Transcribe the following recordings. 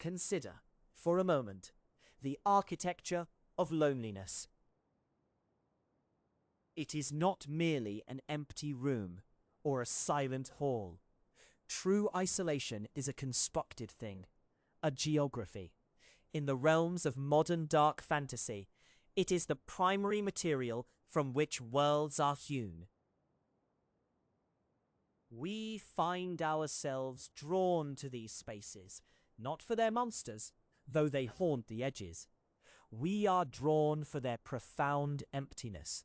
Consider, for a moment, the architecture of loneliness. It is not merely an empty room or a silent hall. True isolation is a constructed thing, a geography. In the realms of modern dark fantasy, it is the primary material from which worlds are hewn. We find ourselves drawn to these spaces, not for their monsters, though they haunt the edges. We are drawn for their profound emptiness,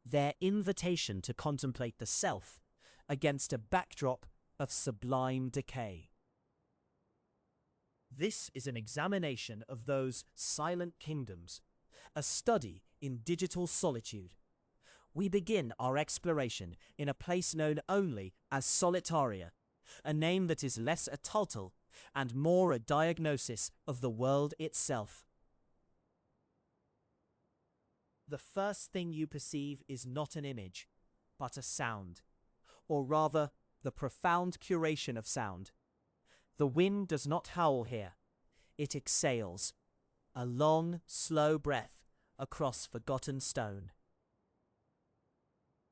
their invitation to contemplate the self against a backdrop of sublime decay. This is an examination of those silent kingdoms, a study in digital solitude. We begin our exploration in a place known only as Solitaria, a name that is less a title and more a diagnosis of the world itself. The first thing you perceive is not an image, but a sound, or rather, the profound curation of sound. The wind does not howl here. It exhales, a long, slow breath across forgotten stone.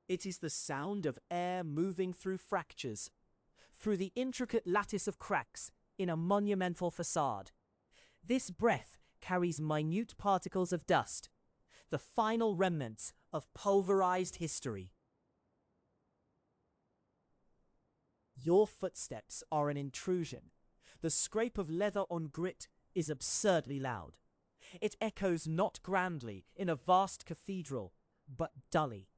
It is the sound of air moving through fractures, through the intricate lattice of cracks in a monumental facade. This breath carries minute particles of dust, the final remnants of pulverized history. Your footsteps are an intrusion. The scrape of leather on grit is absurdly loud. It echoes not grandly in a vast cathedral, but dully,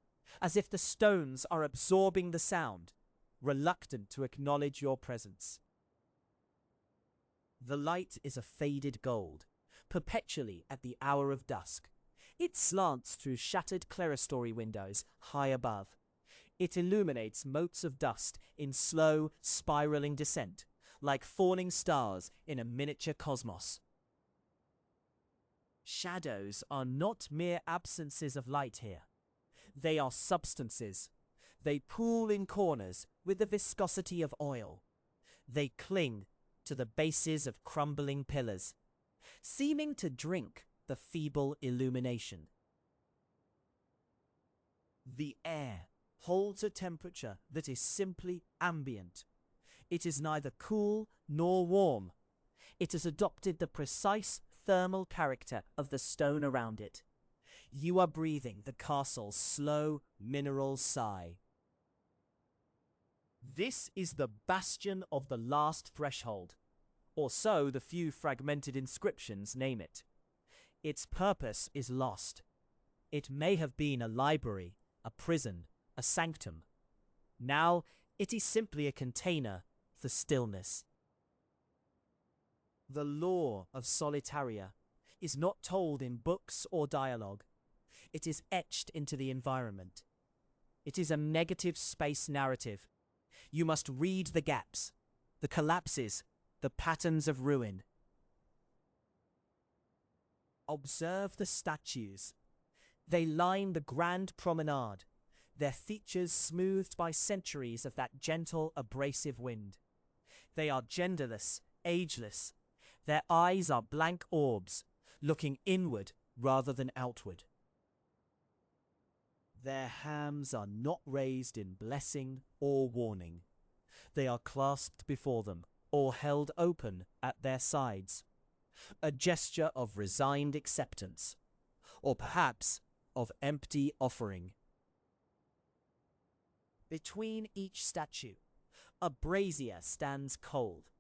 as if the stones are absorbing the sound, reluctant to acknowledge your presence. The light is a faded gold, perpetually at the hour of dusk. It slants through shattered clerestory windows high above. It illuminates motes of dust in slow, spiraling descent, like falling stars in a miniature cosmos. Shadows are not mere absences of light here. They are substances. They pool in corners with the viscosity of oil. They cling to the bases of crumbling pillars, seeming to drink the feeble illumination. The air holds a temperature that is simply ambient. It is neither cool nor warm. It has adopted the precise thermal character of the stone around it. You are breathing the castle's slow mineral sigh. This is the bastion of the last threshold, or so the few fragmented inscriptions name it. Its purpose is lost. It may have been a library, a prison, a sanctum. Now it is simply a container for stillness. The lore of Solitaria is not told in books or dialogue. It is etched into the environment. It is a negative space narrative. You must read the gaps, the collapses, the patterns of ruin. Observe the statues. They line the grand promenade, their features smoothed by centuries of that gentle, abrasive wind. They are genderless, ageless. Their eyes are blank orbs, looking inward rather than outward. Their hands are not raised in blessing or warning. They are clasped before them, or held open at their sides. A gesture of resigned acceptance, or perhaps of empty offering. Between each statue, a brazier stands cold.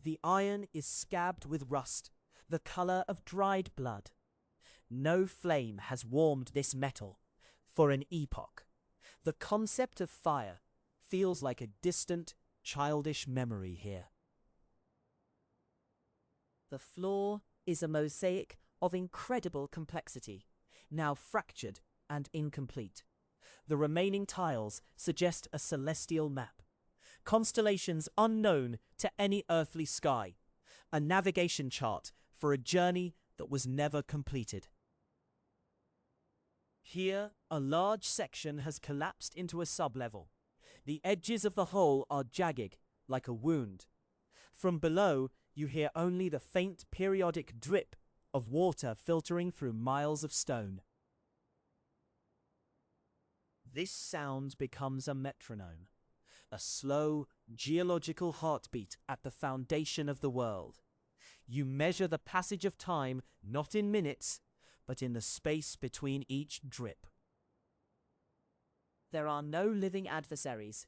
The iron is scabbed with rust, the color of dried blood. No flame has warmed this metal for an epoch. The concept of fire feels like a distant, childish memory here. The floor is a mosaic of incredible complexity, now fractured and incomplete. The remaining tiles suggest a celestial map, constellations unknown to any earthly sky, a navigation chart for a journey that was never completed. Here, a large section has collapsed into a sublevel. The edges of the hole are jagged, like a wound. From below, You hear only the faint periodic drip of water filtering through miles of stone. This sound becomes a metronome, a slow, geological heartbeat at the foundation of the world. You measure the passage of time not in minutes, but in the space between each drip. There are no living adversaries,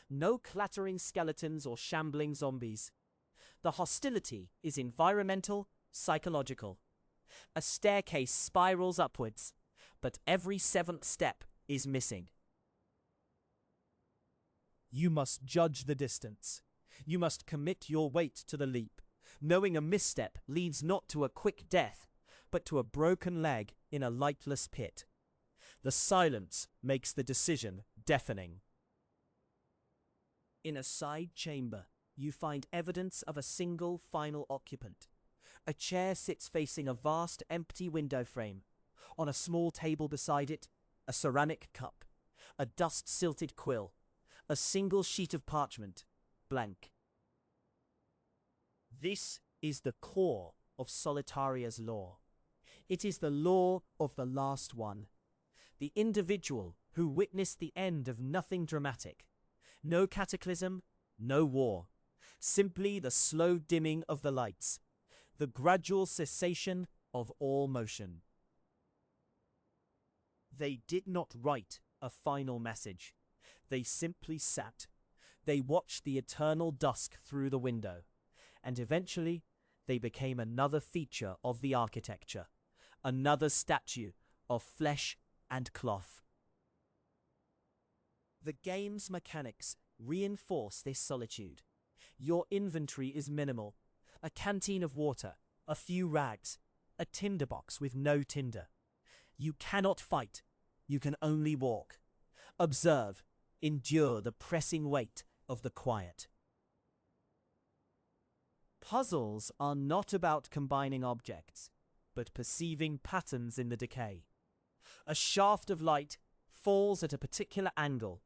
no clattering skeletons or shambling zombies. The hostility is environmental, psychological. A staircase spirals upwards, but every seventh step is missing. You must judge the distance. You must commit your weight to the leap, knowing a misstep leads not to a quick death, but to a broken leg in a lightless pit. The silence makes the decision deafening. In a side chamber, you find evidence of a single final occupant. A chair sits facing a vast empty window frame. On a small table beside it, a ceramic cup, a dust-silted quill, a single sheet of parchment, blank. This is the core of Solitaria's law. It is the law of the last one, the individual who witnessed the end of nothing dramatic. No cataclysm, no war, simply the slow dimming of the lights, the gradual cessation of all motion. They did not write a final message. They simply sat. They watched the eternal dusk through the window, and eventually they became another feature of the architecture, another statue of flesh and cloth. The game's mechanics reinforce this solitude. Your inventory is minimal. A canteen of water, a few rags, a tinderbox with no tinder. You cannot fight. You can only walk. Observe, endure the pressing weight of the quiet. Puzzles are not about combining objects, but perceiving patterns in the decay. A shaft of light falls at a particular angle,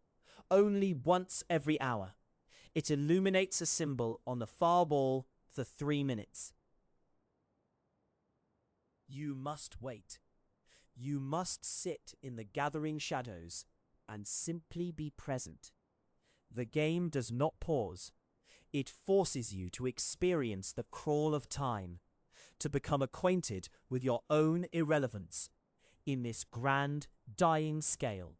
only once every hour. It illuminates a symbol on the far wall for 3 minutes. You must wait. You must sit in the gathering shadows and simply be present. The game does not pause. It forces you to experience the crawl of time, to become acquainted with your own irrelevance in this grand, dying scale.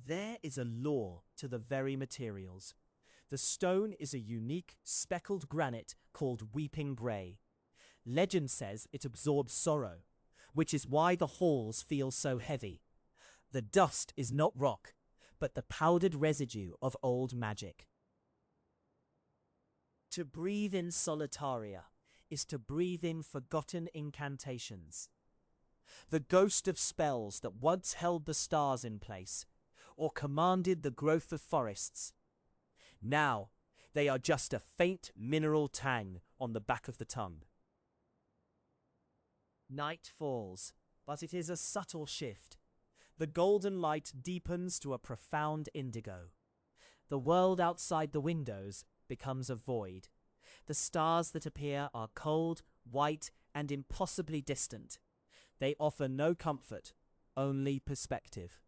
There is a law to the very materials. The stone is a unique, speckled granite called weeping grey. Legend says it absorbs sorrow, which is why the halls feel so heavy. The dust is not rock, but the powdered residue of old magic. To breathe in Solitaria is to breathe in forgotten incantations. The ghost of spells that once held the stars in place, or commanded the growth of forests. Now, they are just a faint mineral tang on the back of the tongue. Night falls, but it is a subtle shift. The golden light deepens to a profound indigo. The world outside the windows becomes a void. The stars that appear are cold, white, and impossibly distant. They offer no comfort, only perspective.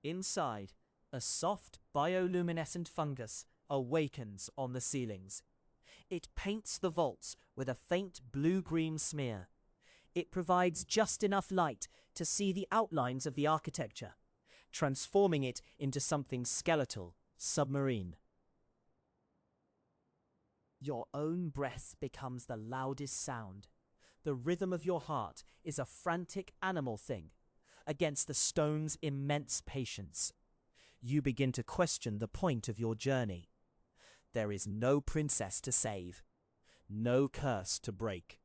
Inside, a soft bioluminescent fungus awakens on the ceilings. It paints the vaults with a faint blue-green smear. It provides just enough light to see the outlines of the architecture, transforming it into something skeletal, submarine. Your own breath becomes the loudest sound. The rhythm of your heart is a frantic animal thing against the stone's immense patience. You begin to question the point of your journey. There is no princess to save, no curse to break.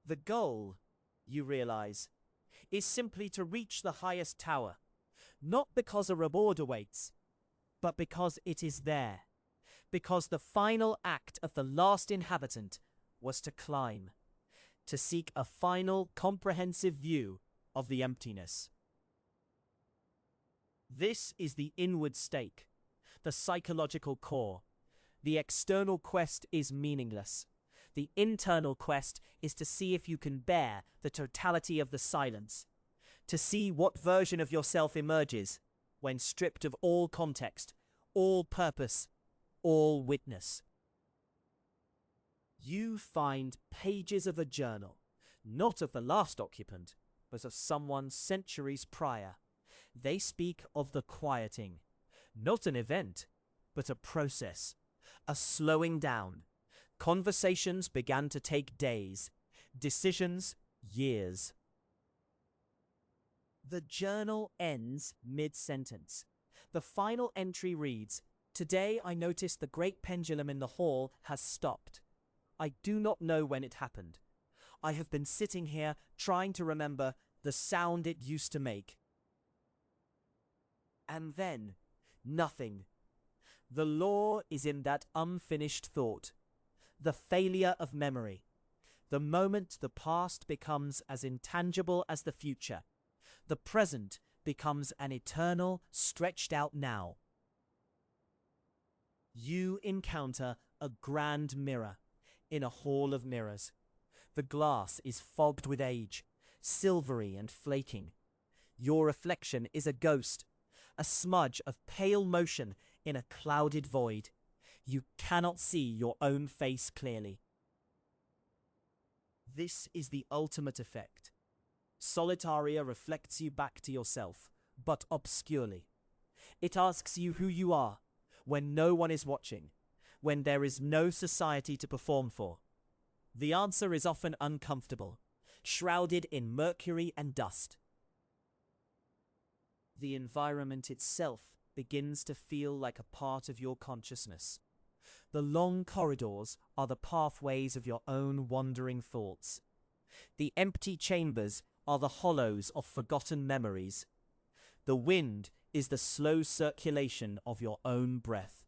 The goal, you realize, is simply to reach the highest tower, not because a reward awaits, but because it is there, because the final act of the last inhabitant was to climb, to seek a final comprehensive view of the emptiness. This is the inward stake, the psychological core. The external quest is meaningless. The internal quest is to see if you can bear the totality of the silence, to see what version of yourself emerges when stripped of all context, all purpose, all witness. You find pages of a journal, not of the last occupant, but of someone centuries prior. They speak of the quieting, not an event, but a process, a slowing down. Conversations began to take days, decisions years. The journal ends mid-sentence. The final entry reads, "Today I noticed the great pendulum in the hall has stopped. I do not know when it happened. I have been sitting here trying to remember the sound it used to make." And then, nothing. The law is in that unfinished thought, the failure of memory, the moment the past becomes as intangible as the future. The present becomes an eternal, stretched out now. You encounter a grand mirror in a hall of mirrors. The glass is fogged with age, silvery and flaking. Your reflection is a ghost, a smudge of pale motion in a clouded void. You cannot see your own face clearly. This is the ultimate effect. Solitaria reflects you back to yourself, but obscurely. It asks you who you are, when no one is watching, when there is no society to perform for. The answer is often uncomfortable, shrouded in mercury and dust. The environment itself begins to feel like a part of your consciousness. The long corridors are the pathways of your own wandering thoughts. The empty chambers are the hollows of forgotten memories. The wind is the slow circulation of your own breath.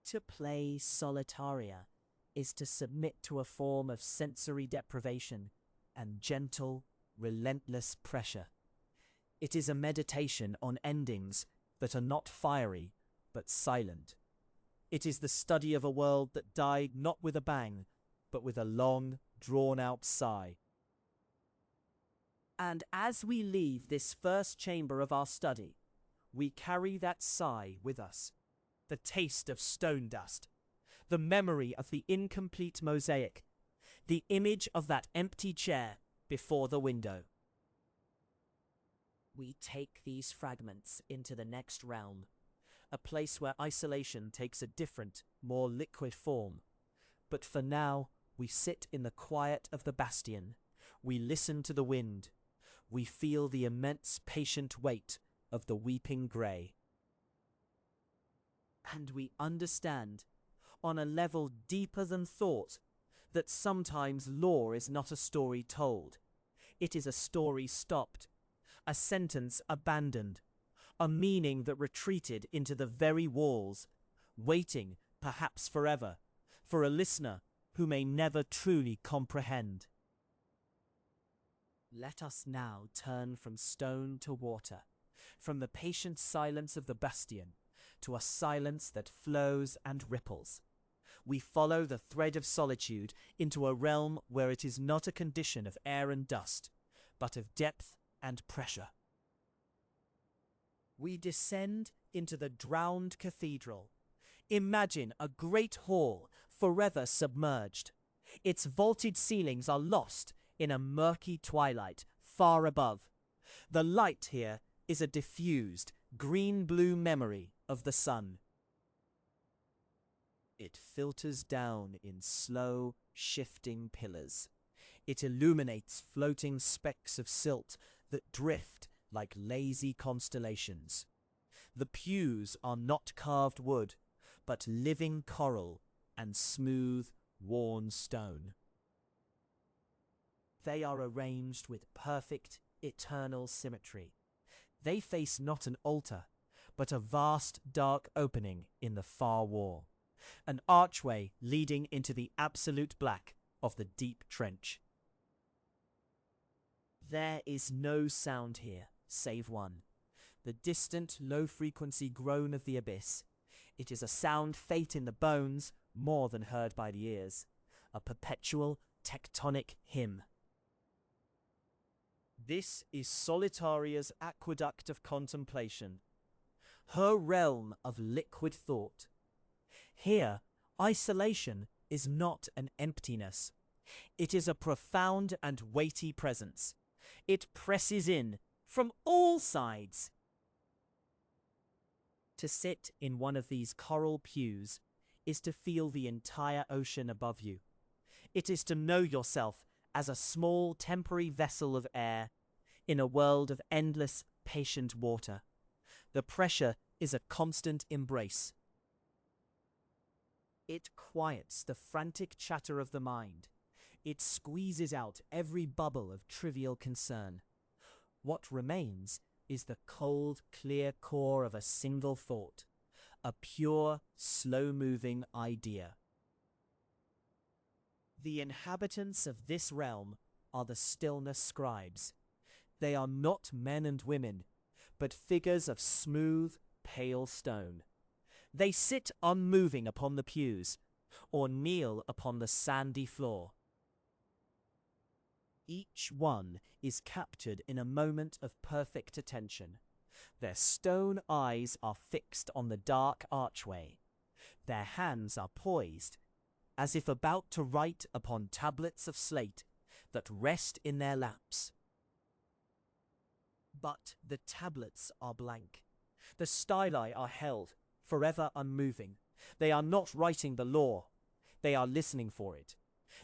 To play Solitaria is to submit to a form of sensory deprivation and gentle, relentless pressure. It is a meditation on endings that are not fiery, but silent. It is the study of a world that died not with a bang, but with a long, drawn-out sigh. And as we leave this first chamber of our study, we carry that sigh with us, the taste of stone dust, the memory of the incomplete mosaic, the image of that empty chair before the window. We take these fragments into the next realm, a place where isolation takes a different, more liquid form. But for now, we sit in the quiet of the bastion. We listen to the wind. We feel the immense patient weight of the weeping grey. And we understand, on a level deeper than thought, that sometimes lore is not a story told. It is a story stopped, a sentence abandoned, a meaning that retreated into the very walls, waiting, perhaps forever, for a listener who may never truly comprehend. Let us now turn from stone to water, from the patient silence of the bastion to a silence that flows and ripples. We follow the thread of solitude into a realm where it is not a condition of air and dust, but of depth and pressure. We descend into the drowned cathedral. Imagine a great hall forever submerged. Its vaulted ceilings are lost in a murky twilight far above. The light here is a diffused green-blue memory of the sun. It filters down in slow, shifting pillars. It illuminates floating specks of silt that drift like lazy constellations. The pews are not carved wood, but living coral and smooth, worn stone. They are arranged with perfect, eternal symmetry. They face not an altar, but a vast, dark opening in the far wall, an archway leading into the absolute black of the deep trench. There is no sound here, save one, the distant, low-frequency groan of the abyss. It is a sound fate in the bones, more than heard by the ears, a perpetual tectonic hymn. This is Solitaria's aqueduct of contemplation, her realm of liquid thought. Here, isolation is not an emptiness. It is a profound and weighty presence. It presses in from all sides. To sit in one of these coral pews is to feel the entire ocean above you. It is to know yourself as a small temporary vessel of air in a world of endless, patient water. The pressure is a constant embrace. It quiets the frantic chatter of the mind. It squeezes out every bubble of trivial concern. What remains is the cold, clear core of a single thought, a pure, slow-moving idea. The inhabitants of this realm are the stillness scribes. They are not men and women, but figures of smooth, pale stone. They sit unmoving upon the pews, or kneel upon the sandy floor. Each one is captured in a moment of perfect attention. Their stone eyes are fixed on the dark archway. Their hands are poised, as if about to write upon tablets of slate that rest in their laps. But the tablets are blank. The styli are held, forever unmoving. They are not writing the law. They are listening for it.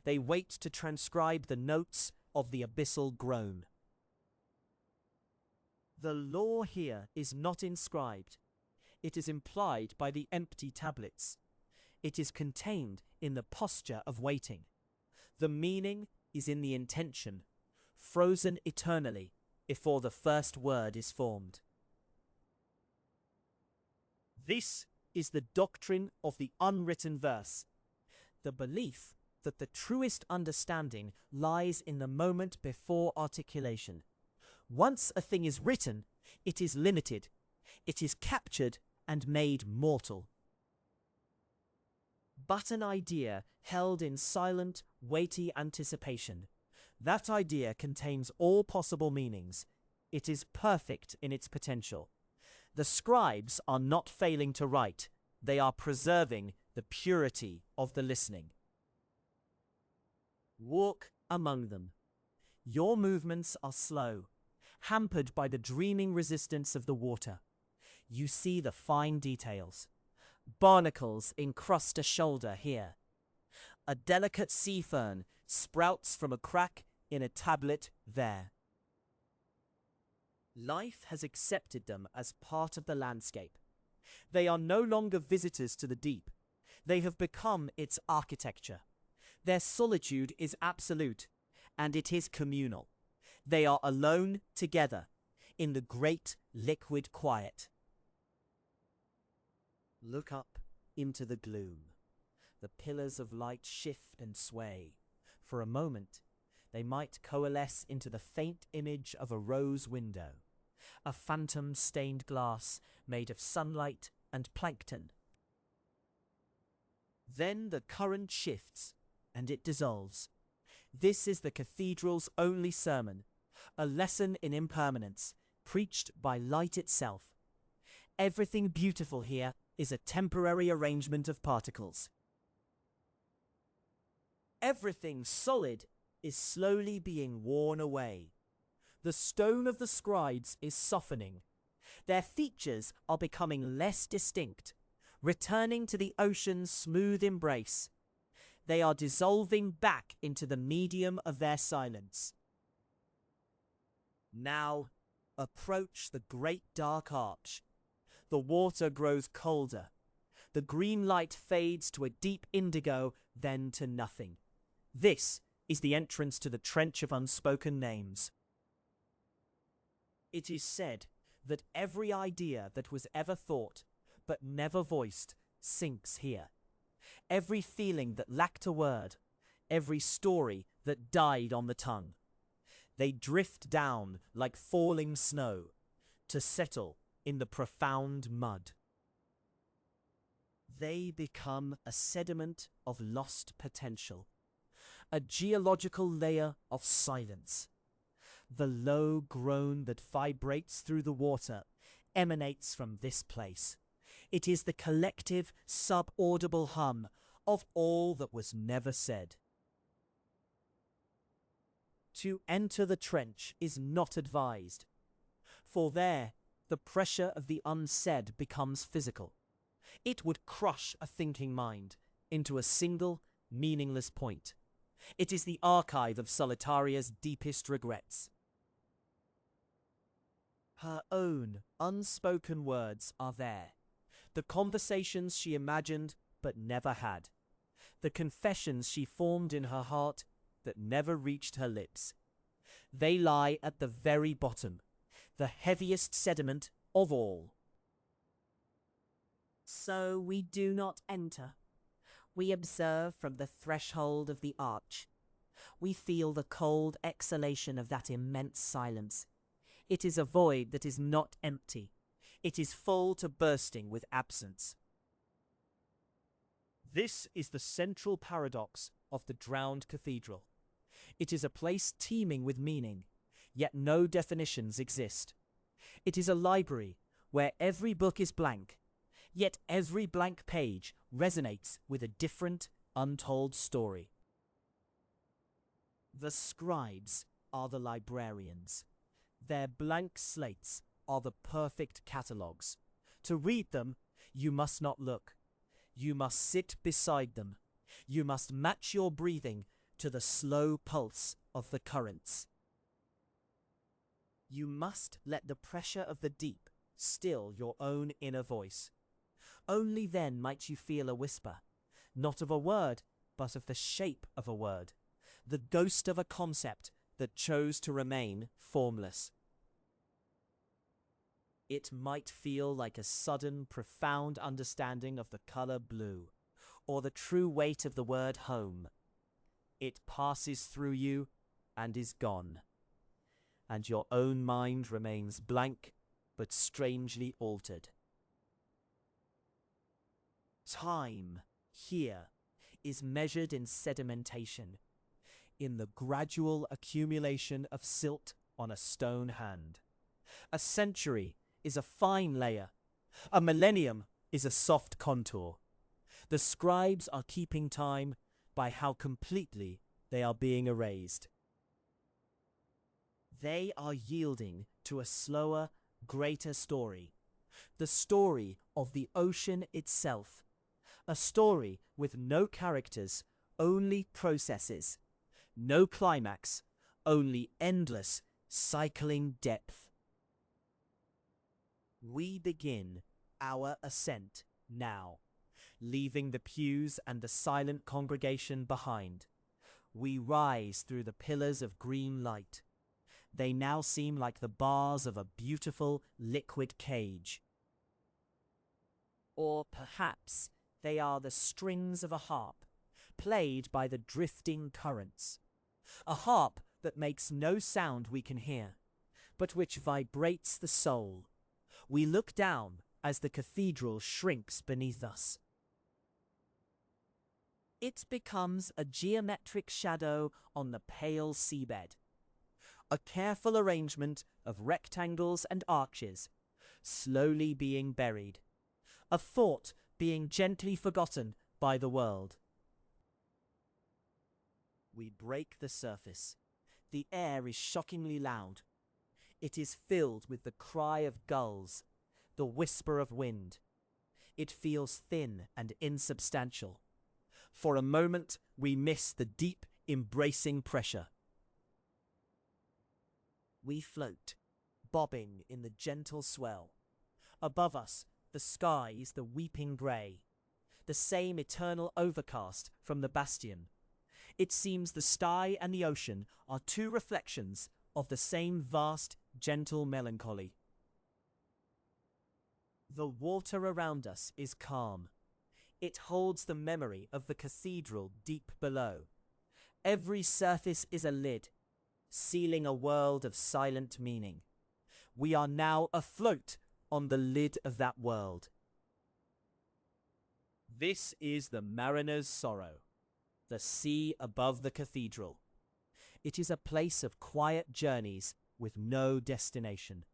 They wait to transcribe the notes of the abyssal groan. The law here is not inscribed. It is implied by the empty tablets. It is contained in the posture of waiting. The meaning is in the intention, frozen eternally before the first word is formed. This is the doctrine of the unwritten verse, the belief that the truest understanding lies in the moment before articulation. Once a thing is written, it is limited, it is captured and made mortal. But an idea held in silent, weighty anticipation. That idea contains all possible meanings. It is perfect in its potential. The scribes are not failing to write. They are preserving the purity of the listening. Walk among them. Your movements are slow, hampered by the dreaming resistance of the water. You see the fine details. Barnacles encrust a shoulder here. A delicate sea fern sprouts from a crack in a tablet there. Life has accepted them as part of the landscape. They are no longer visitors to the deep. They have become its architecture. Their solitude is absolute, and it is communal. They are alone together in the great liquid quiet. Look up into the gloom. The pillars of light shift and sway. For a moment, they might coalesce into the faint image of a rose window, a phantom stained glass made of sunlight and plankton. Then the current shifts, and it dissolves. This is the cathedral's only sermon, a lesson in impermanence, preached by light itself. Everything beautiful here is a temporary arrangement of particles. Everything solid is slowly being worn away. The stone of the scribes is softening. Their features are becoming less distinct, returning to the ocean's smooth embrace. They are dissolving back into the medium of their silence. Now, approach the great dark arch. The water grows colder. The green light fades to a deep indigo, then to nothing. This is the entrance to the trench of unspoken names. It is said that every idea that was ever thought, but never voiced, sinks here. Every feeling that lacked a word, every story that died on the tongue. They drift down like falling snow, to settle in the profound mud. They become a sediment of lost potential, a geological layer of silence. The low groan that vibrates through the water emanates from this place. It is the collective, subaudible hum of all that was never said. To enter the trench is not advised, for there the pressure of the unsaid becomes physical. It would crush a thinking mind into a single, meaningless point. It is the archive of Solitaria's deepest regrets. Her own unspoken words are there, the conversations she imagined but never had, the confessions she formed in her heart that never reached her lips. They lie at the very bottom, the heaviest sediment of all. So we do not enter. We observe from the threshold of the arch. We feel the cold exhalation of that immense silence. It is a void that is not empty. It is full to bursting with absence. This is the central paradox of the drowned cathedral. It is a place teeming with meaning, yet no definitions exist. It is a library where every book is blank, yet every blank page resonates with a different, untold story. The scribes are the librarians. Their blank slates are the perfect catalogues. To read them, you must not look. You must sit beside them. You must match your breathing to the slow pulse of the currents. You must let the pressure of the deep still your own inner voice. Only then might you feel a whisper, not of a word, but of the shape of a word, the ghost of a concept that chose to remain formless. It might feel like a sudden, profound understanding of the color blue, or the true weight of the word home. It passes through you and is gone, and your own mind remains blank but strangely altered. Time here is measured in sedimentation, in the gradual accumulation of silt on a stone hand. A century is a fine layer. A millennium is a soft contour. The scribes are keeping time by how completely they are being erased. They are yielding to a slower, greater story. The story of the ocean itself. A story with no characters, only processes. No climax, only endless, cycling depth. We begin our ascent now, leaving the pews and the silent congregation behind. We rise through the pillars of green light. They now seem like the bars of a beautiful liquid cage. Or perhaps they are the strings of a harp, played by the drifting currents. A harp that makes no sound we can hear, but which vibrates the soul. We look down as the cathedral shrinks beneath us. It becomes a geometric shadow on the pale seabed. A careful arrangement of rectangles and arches, slowly being buried. A thought being gently forgotten by the world. We break the surface. The air is shockingly loud. It is filled with the cry of gulls, the whisper of wind. It feels thin and insubstantial. For a moment, we miss the deep, embracing pressure. We float, bobbing in the gentle swell. Above us, the sky is the weeping grey, the same eternal overcast from the bastion. It seems the sky and the ocean are two reflections of the same vast, gentle melancholy. The water around us is calm. It holds the memory of the cathedral deep below. Every surface is a lid, sealing a world of silent meaning. We are now afloat on the lid of that world. This is the mariner's sorrow, the sea above the cathedral. It is a place of quiet journeys with no destination.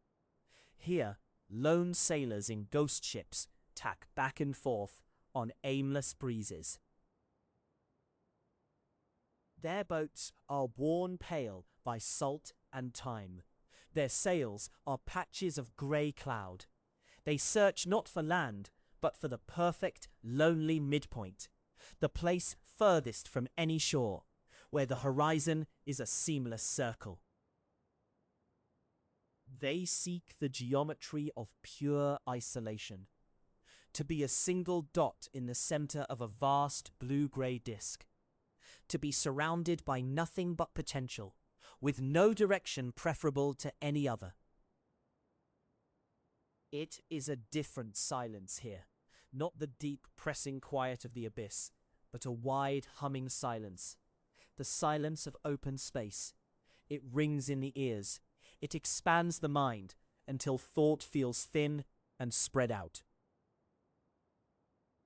Here, lone sailors in ghost ships tack back and forth on aimless breezes. Their boats are worn pale by salt and time. Their sails are patches of grey cloud. They search not for land, but for the perfect, lonely midpoint, the place furthest from any shore, where the horizon is a seamless circle. They seek the geometry of pure isolation, to be a single dot in the center of a vast blue-grey disk, to be surrounded by nothing but potential, with no direction preferable to any other. It is a different silence here, not the deep, pressing quiet of the abyss, but a wide, humming silence, the silence of open space. It rings in the ears. It expands the mind until thought feels thin and spread out.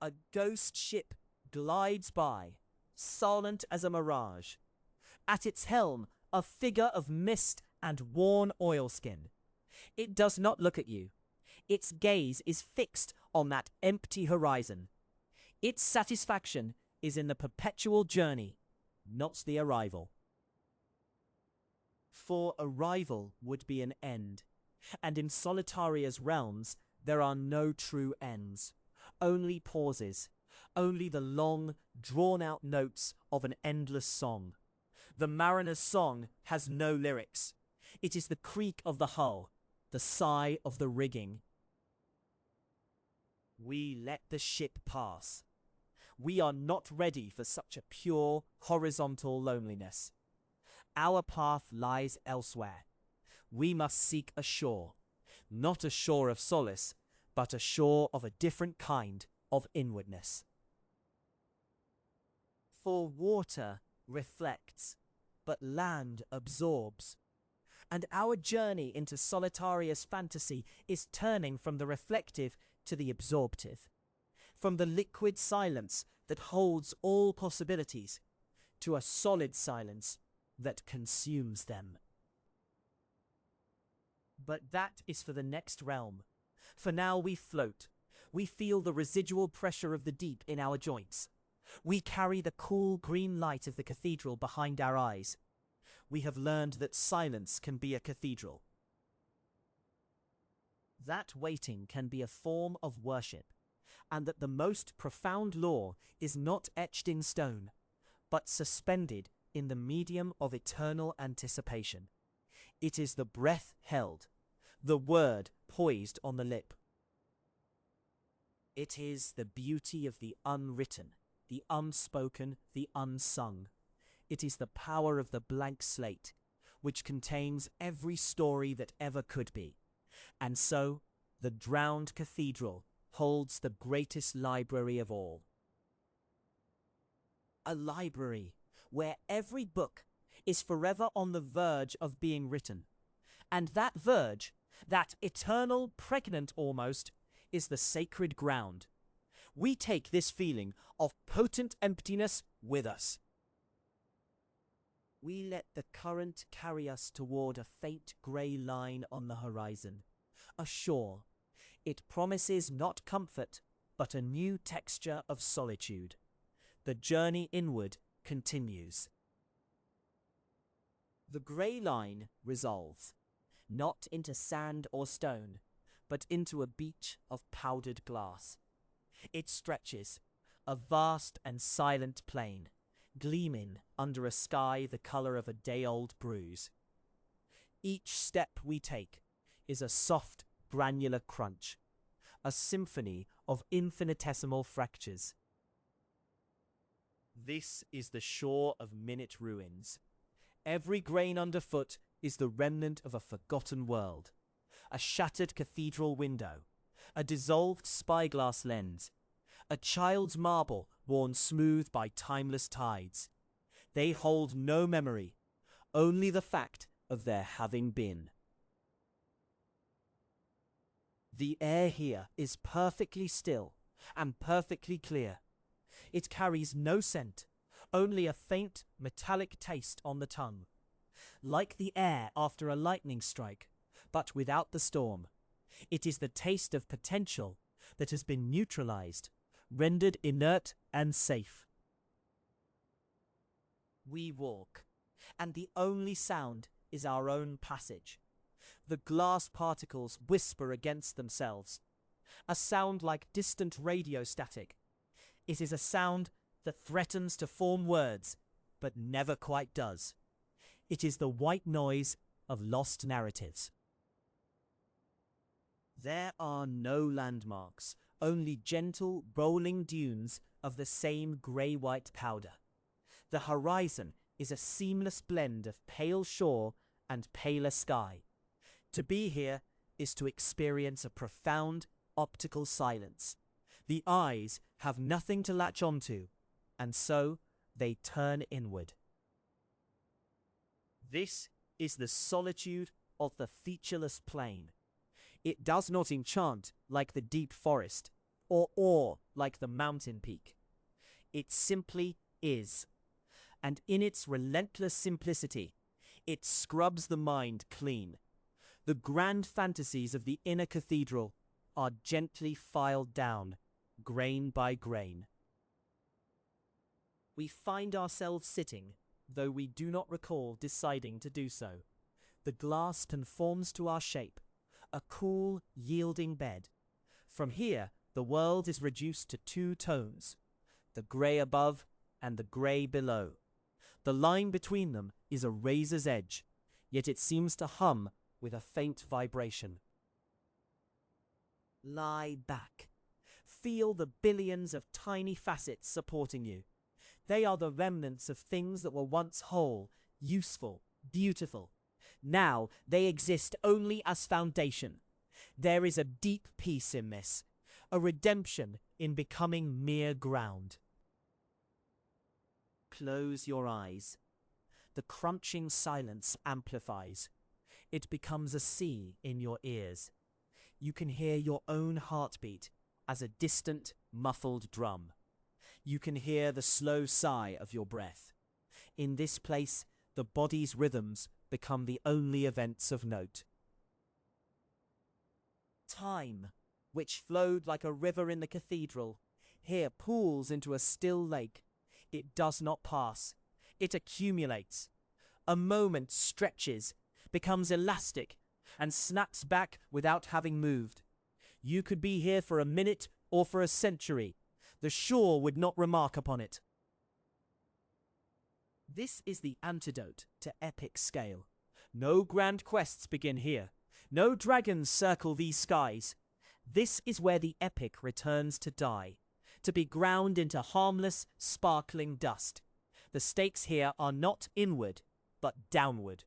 A ghost ship glides by, silent as a mirage. At its helm, a figure of mist and worn oilskin. It does not look at you. Its gaze is fixed on that empty horizon. Its satisfaction is in the perpetual journey, not the arrival. For arrival would be an end, and in Solitaria's realms there are no true ends, only pauses, only the long, drawn-out notes of an endless song. The mariner's song has no lyrics. It is the creak of the hull, the sigh of the rigging. We let the ship pass. We are not ready for such a pure, horizontal loneliness. Our path lies elsewhere. We must seek a shore, not a shore of solace, but a shore of a different kind of inwardness. For water reflects, but land absorbs. And our journey into Solitaria's fantasy is turning from the reflective to the absorptive, from the liquid silence that holds all possibilities to a solid silence that consumes them. But that is for the next realm. For now we float. We feel the residual pressure of the deep in our joints. We carry the cool green light of the cathedral behind our eyes. We have learned that silence can be a cathedral. That waiting can be a form of worship, and that the most profound law is not etched in stone, but suspended in the medium of eternal anticipation. It is the breath held, the word poised on the lip. It is the beauty of the unwritten, the unspoken, the unsung. It is the power of the blank slate, which contains every story that ever could be. And so, the drowned cathedral holds the greatest library of all. A library where every book is forever on the verge of being written. And that verge, that eternal, pregnant almost, is the sacred ground. We take this feeling of potent emptiness with us. We let the current carry us toward a faint grey line on the horizon, a shore. It promises not comfort, but a new texture of solitude. The journey inward continues. The grey line resolves, not into sand or stone, but into a beach of powdered glass. It stretches, a vast and silent plain, gleaming under a sky the colour of a day-old bruise. Each step we take is a soft, granular crunch, a symphony of infinitesimal fractures. This is the shore of minute ruins. Every grain underfoot is the remnant of a forgotten world. A shattered cathedral window, a dissolved spyglass lens, a child's marble worn smooth by timeless tides. They hold no memory, only the fact of their having been. The air here is perfectly still and perfectly clear. It carries no scent, only a faint metallic taste on the tongue. Like the air after a lightning strike, but without the storm. It is the taste of potential that has been neutralized, rendered inert and safe. We walk, and the only sound is our own passage. The glass particles whisper against themselves, a sound like distant radio static. It is a sound that threatens to form words, but never quite does. It is the white noise of lost narratives. There are no landmarks, only gentle, rolling dunes of the same grey-white powder. The horizon is a seamless blend of pale shore and paler sky. To be here is to experience a profound optical silence. The eyes have nothing to latch onto, and so they turn inward. This is the solitude of the featureless plain. It does not enchant like the deep forest, or awe like the mountain peak. It simply is. And in its relentless simplicity, it scrubs the mind clean. The grand fantasies of the inner cathedral are gently filed down, grain by grain. We find ourselves sitting, though we do not recall deciding to do so. The glass conforms to our shape, a cool, yielding bed. From here, the world is reduced to two tones, the grey above and the grey below. The line between them is a razor's edge, yet it seems to hum with a faint vibration. Lie back. Feel the billions of tiny facets supporting you. They are the remnants of things that were once whole, useful, beautiful. Now they exist only as foundation. There is a deep peace in this, a redemption in becoming mere ground. Close your eyes. The crunching silence amplifies. It becomes a sea in your ears. You can hear your own heartbeat as a distant, muffled drum. You can hear the slow sigh of your breath. In this place, the body's rhythms become the only events of note. Time, which flowed like a river in the cathedral, here pools into a still lake. It does not pass. It accumulates. A moment stretches, becomes elastic, and snaps back without having moved. You could be here for a minute or for a century. The shore would not remark upon it. This is the antidote to epic scale. No grand quests begin here. No dragons circle these skies. This is where the epic returns to die, to be ground into harmless, sparkling dust. The stakes here are not inward, but downward.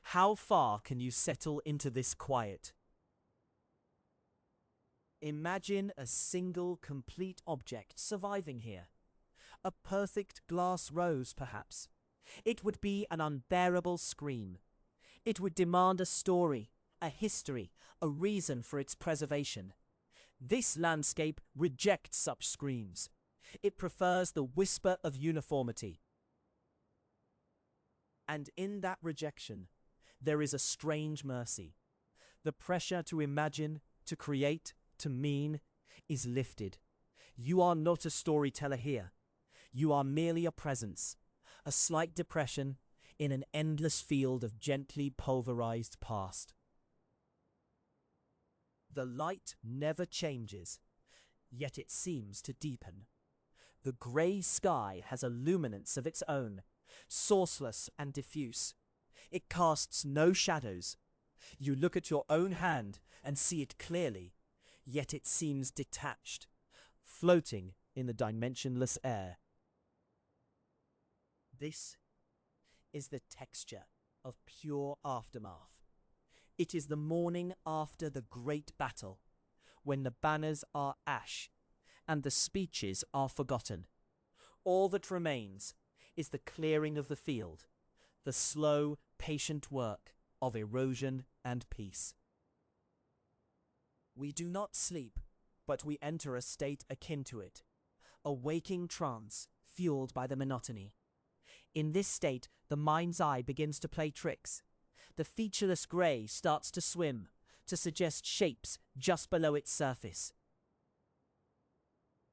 How far can you settle into this quiet? Imagine a single, complete object surviving here. A perfect glass rose, perhaps. It would be an unbearable scream. It would demand a story, a history, a reason for its preservation. This landscape rejects such screams. It prefers the whisper of uniformity. And in that rejection, there is a strange mercy. The pressure to imagine, to create, to mean is lifted. You are not a storyteller here. You are merely a presence, a slight depression in an endless field of gently pulverized past. The light never changes, yet it seems to deepen. The grey sky has a luminance of its own, sourceless and diffuse. It casts no shadows. You look at your own hand and see it clearly, yet it seems detached, floating in the dimensionless air. This is the texture of pure aftermath. It is the morning after the great battle, when the banners are ash and the speeches are forgotten. All that remains is the clearing of the field, the slow, patient work of erosion and peace. We do not sleep, but we enter a state akin to it, a waking trance fueled by the monotony. In this state, the mind's eye begins to play tricks. The featureless grey starts to swim, to suggest shapes just below its surface.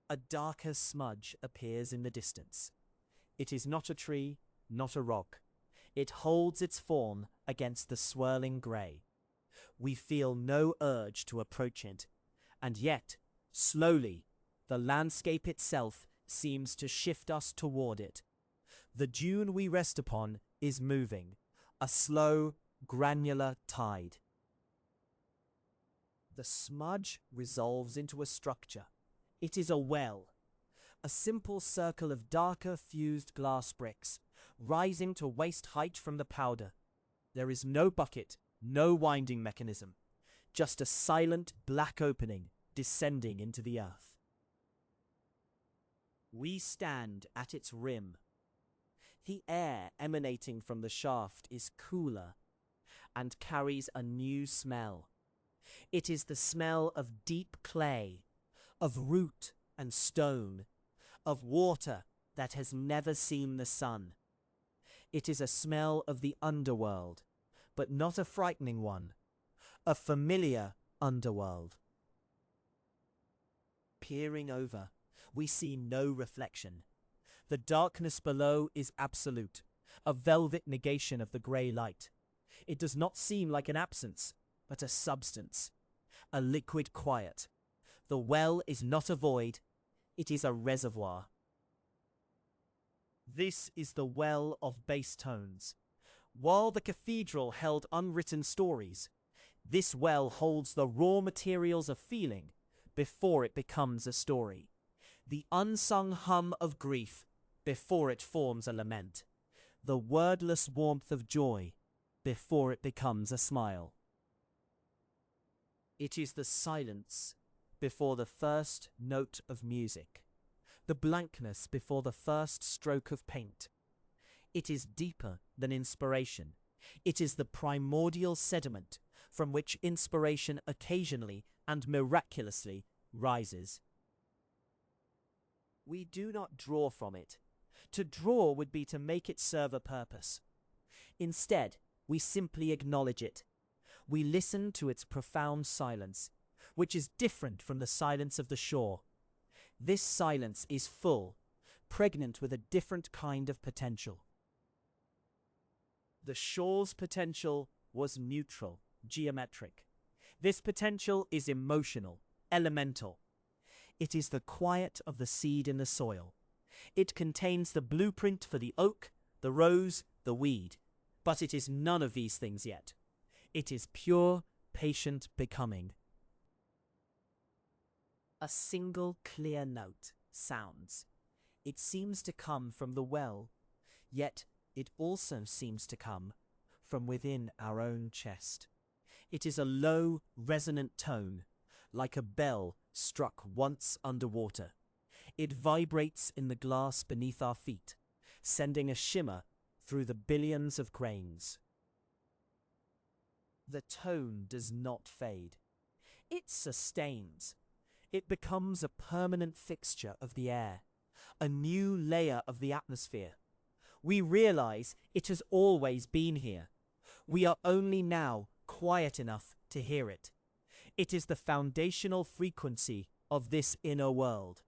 A darker smudge appears in the distance. It is not a tree, not a rock. It holds its form against the swirling grey. We feel no urge to approach it, and yet, slowly, the landscape itself seems to shift us toward it. The dune we rest upon is moving, a slow, granular tide. The smudge resolves into a structure. It is a well, a simple circle of darker fused glass bricks, rising to waist height from the powder. There is no bucket, no winding mechanism, just a silent black opening descending into the earth. We stand at its rim. The air emanating from the shaft is cooler and carries a new smell. It is the smell of deep clay, of root and stone, of water that has never seen the sun. It is a smell of the underworld, but not a frightening one, a familiar underworld. Peering over, we see no reflection. The darkness below is absolute, a velvet negation of the grey light. It does not seem like an absence, but a substance, a liquid quiet. The well is not a void, it is a reservoir. This is the well of bass tones. While the cathedral held unwritten stories, this well holds the raw materials of feeling before it becomes a story. The unsung hum of grief before it forms a lament. The wordless warmth of joy before it becomes a smile. It is the silence before the first note of music, the blankness before the first stroke of paint. It is deeper than inspiration. It is the primordial sediment from which inspiration occasionally and miraculously rises. We do not draw from it. To draw would be to make it serve a purpose. Instead, we simply acknowledge it. We listen to its profound silence, which is different from the silence of the shore. This silence is full, pregnant with a different kind of potential. The shore's potential was neutral, geometric. This potential is emotional, elemental. It is the quiet of the seed in the soil. It contains the blueprint for the oak, the rose, the weed. But it is none of these things yet. It is pure, patient becoming. A single clear note sounds. It seems to come from the well, yet it also seems to come from within our own chest. It is a low, resonant tone, like a bell struck once underwater. It vibrates in the glass beneath our feet, sending a shimmer through the billions of grains. The tone does not fade. It sustains. It becomes a permanent fixture of the air, a new layer of the atmosphere. We realize it has always been here. We are only now quiet enough to hear it. It is the foundational frequency of this inner world.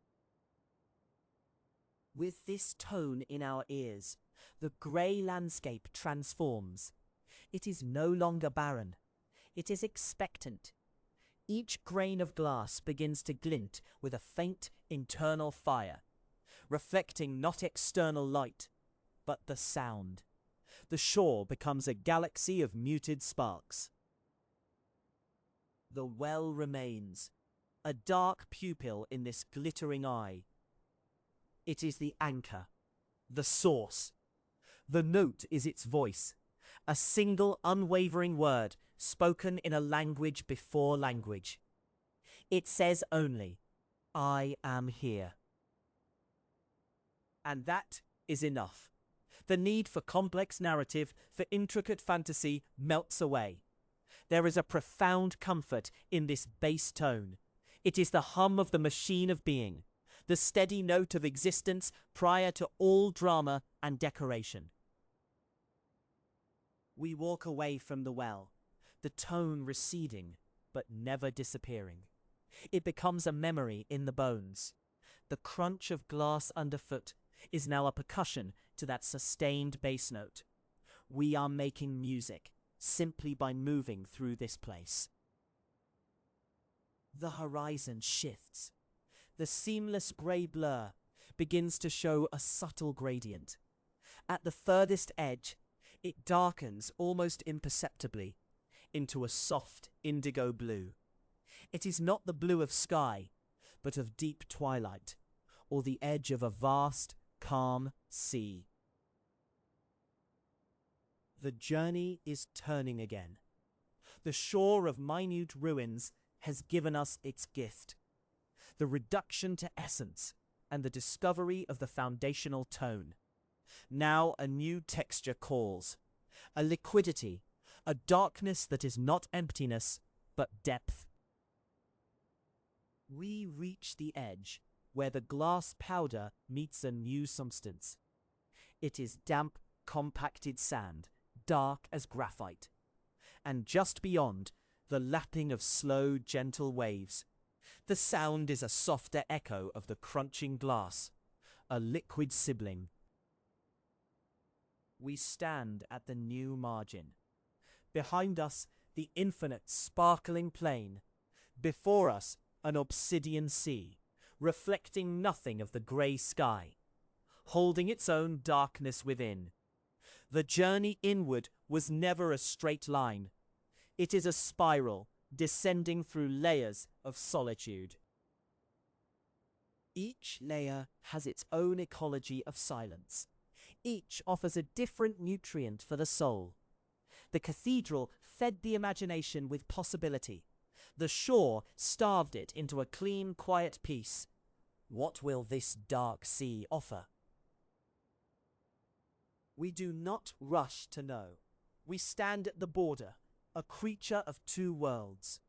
With this tone in our ears, the grey landscape transforms. It is no longer barren. It is expectant. Each grain of glass begins to glint with a faint internal fire, reflecting not external light, but the sound. The shore becomes a galaxy of muted sparks. The well remains, a dark pupil in this glittering eye. It is the anchor, the source. The note is its voice, a single unwavering word spoken in a language before language. It says only, I am here. And that is enough. The need for complex narrative, for intricate fantasy melts away. There is a profound comfort in this bass tone. It is the hum of the machine of being, the steady note of existence prior to all drama and decoration. We walk away from the well, the tone receding but never disappearing. It becomes a memory in the bones. The crunch of glass underfoot is now a percussion to that sustained bass note. We are making music simply by moving through this place. The horizon shifts. The seamless grey blur begins to show a subtle gradient. At the furthest edge, it darkens almost imperceptibly into a soft indigo blue. It is not the blue of sky, but of deep twilight, or the edge of a vast, calm sea. The journey is turning again. The shore of minute ruins has given us its gift. The reduction to essence and the discovery of the foundational tone. Now a new texture calls, a liquidity, a darkness that is not emptiness, but depth. We reach the edge where the glass powder meets a new substance. It is damp, compacted sand, dark as graphite. And just beyond, the lapping of slow, gentle waves. The sound is a softer echo of the crunching glass, a liquid sibling. We stand at the new margin. Behind us, the infinite sparkling plain. Before us, an obsidian sea, reflecting nothing of the grey sky, holding its own darkness within. The journey inward was never a straight line. It is a spiral, descending through layers of solitude. Each layer has its own ecology of silence. Each offers a different nutrient for the soul. The cathedral fed the imagination with possibility. The shore starved it into a clean, quiet peace. What will this dark sea offer? We do not rush to know. We stand at the border, a creature of two worlds.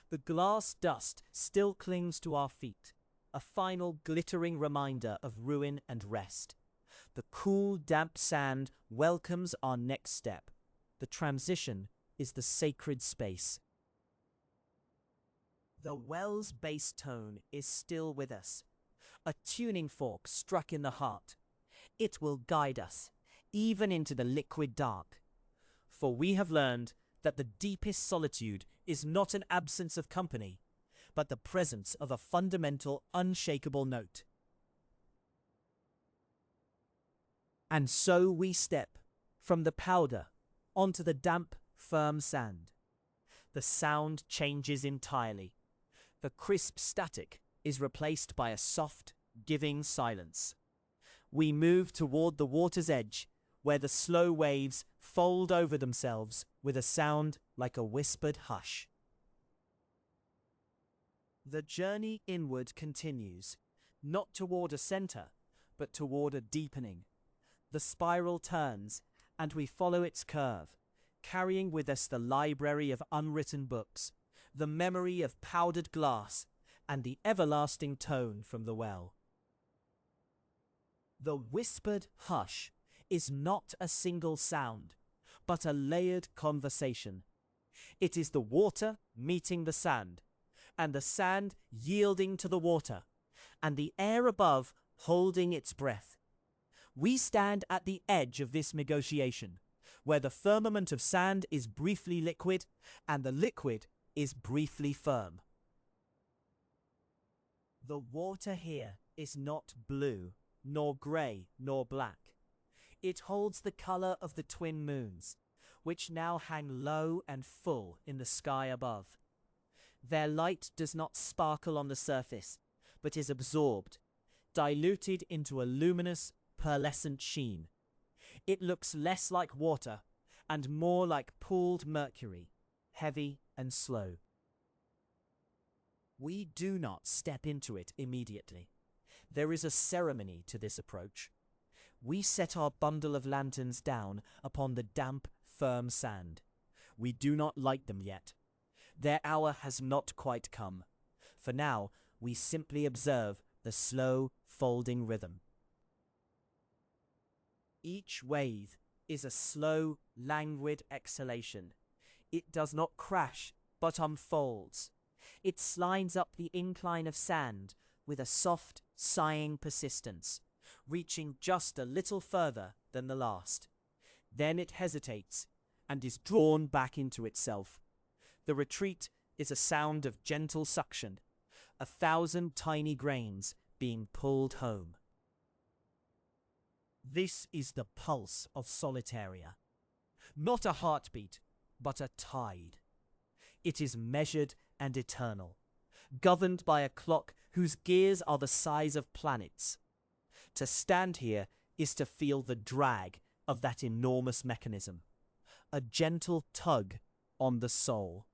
The glass dust still clings to our feet, a final glittering reminder of ruin and rest. The cool, damp sand welcomes our next step. The transition is the sacred space. The well's bass tone is still with us, a tuning fork struck in the heart. It will guide us, even into the liquid dark. For we have learned that the deepest solitude is not an absence of company, but the presence of a fundamental, unshakable note. And so we step from the powder onto the damp, firm sand. The sound changes entirely. The crisp static is replaced by a soft, giving silence. We move toward the water's edge, where the slow waves fold over themselves with a sound like a whispered hush. The journey inward continues, not toward a center, but toward a deepening. The spiral turns, and we follow its curve, carrying with us the library of unwritten books, the memory of powdered glass, and the everlasting tone from the well. The whispered hush is not a single sound, but a layered conversation. It is the water meeting the sand, and the sand yielding to the water, and the air above holding its breath. We stand at the edge of this negotiation, where the firmament of sand is briefly liquid, and the liquid is briefly firm. The water here is not blue, nor grey, nor black. It holds the colour of the twin moons, which now hang low and full in the sky above. Their light does not sparkle on the surface, but is absorbed, diluted into a luminous, pearlescent sheen. It looks less like water and more like pooled mercury, heavy and slow. We do not step into it immediately. There is a ceremony to this approach. We set our bundle of lanterns down upon the damp, firm sand. We do not light them yet. Their hour has not quite come. For now, we simply observe the slow, folding rhythm. Each wave is a slow, languid exhalation. It does not crash, but unfolds. It slides up the incline of sand with a soft, sighing persistence, reaching just a little further than the last. Then it hesitates and is drawn back into itself. The retreat is a sound of gentle suction, 1,000 tiny grains being pulled home. This is the pulse of Solitaria. Not a heartbeat, but a tide. It is measured and eternal, governed by a clock whose gears are the size of planets. To stand here is to feel the drag of that enormous mechanism, a gentle tug on the soul.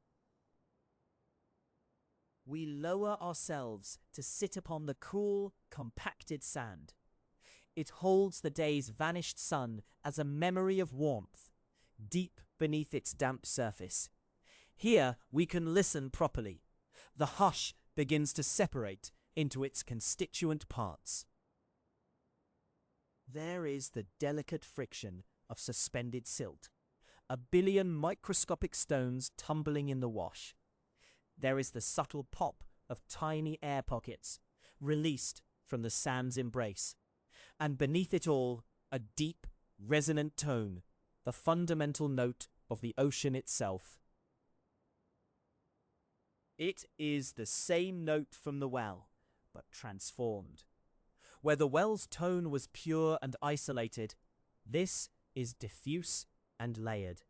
We lower ourselves to sit upon the cool, compacted sand. It holds the day's vanished sun as a memory of warmth, deep beneath its damp surface. Here we can listen properly. The hush begins to separate into its constituent parts. There is the delicate friction of suspended silt, a billion microscopic stones tumbling in the wash. There is the subtle pop of tiny air pockets, released from the sand's embrace. And beneath it all, a deep, resonant tone, the fundamental note of the ocean itself. It is the same note from the well, but transformed. Where the well's tone was pure and isolated, this is diffuse and layered.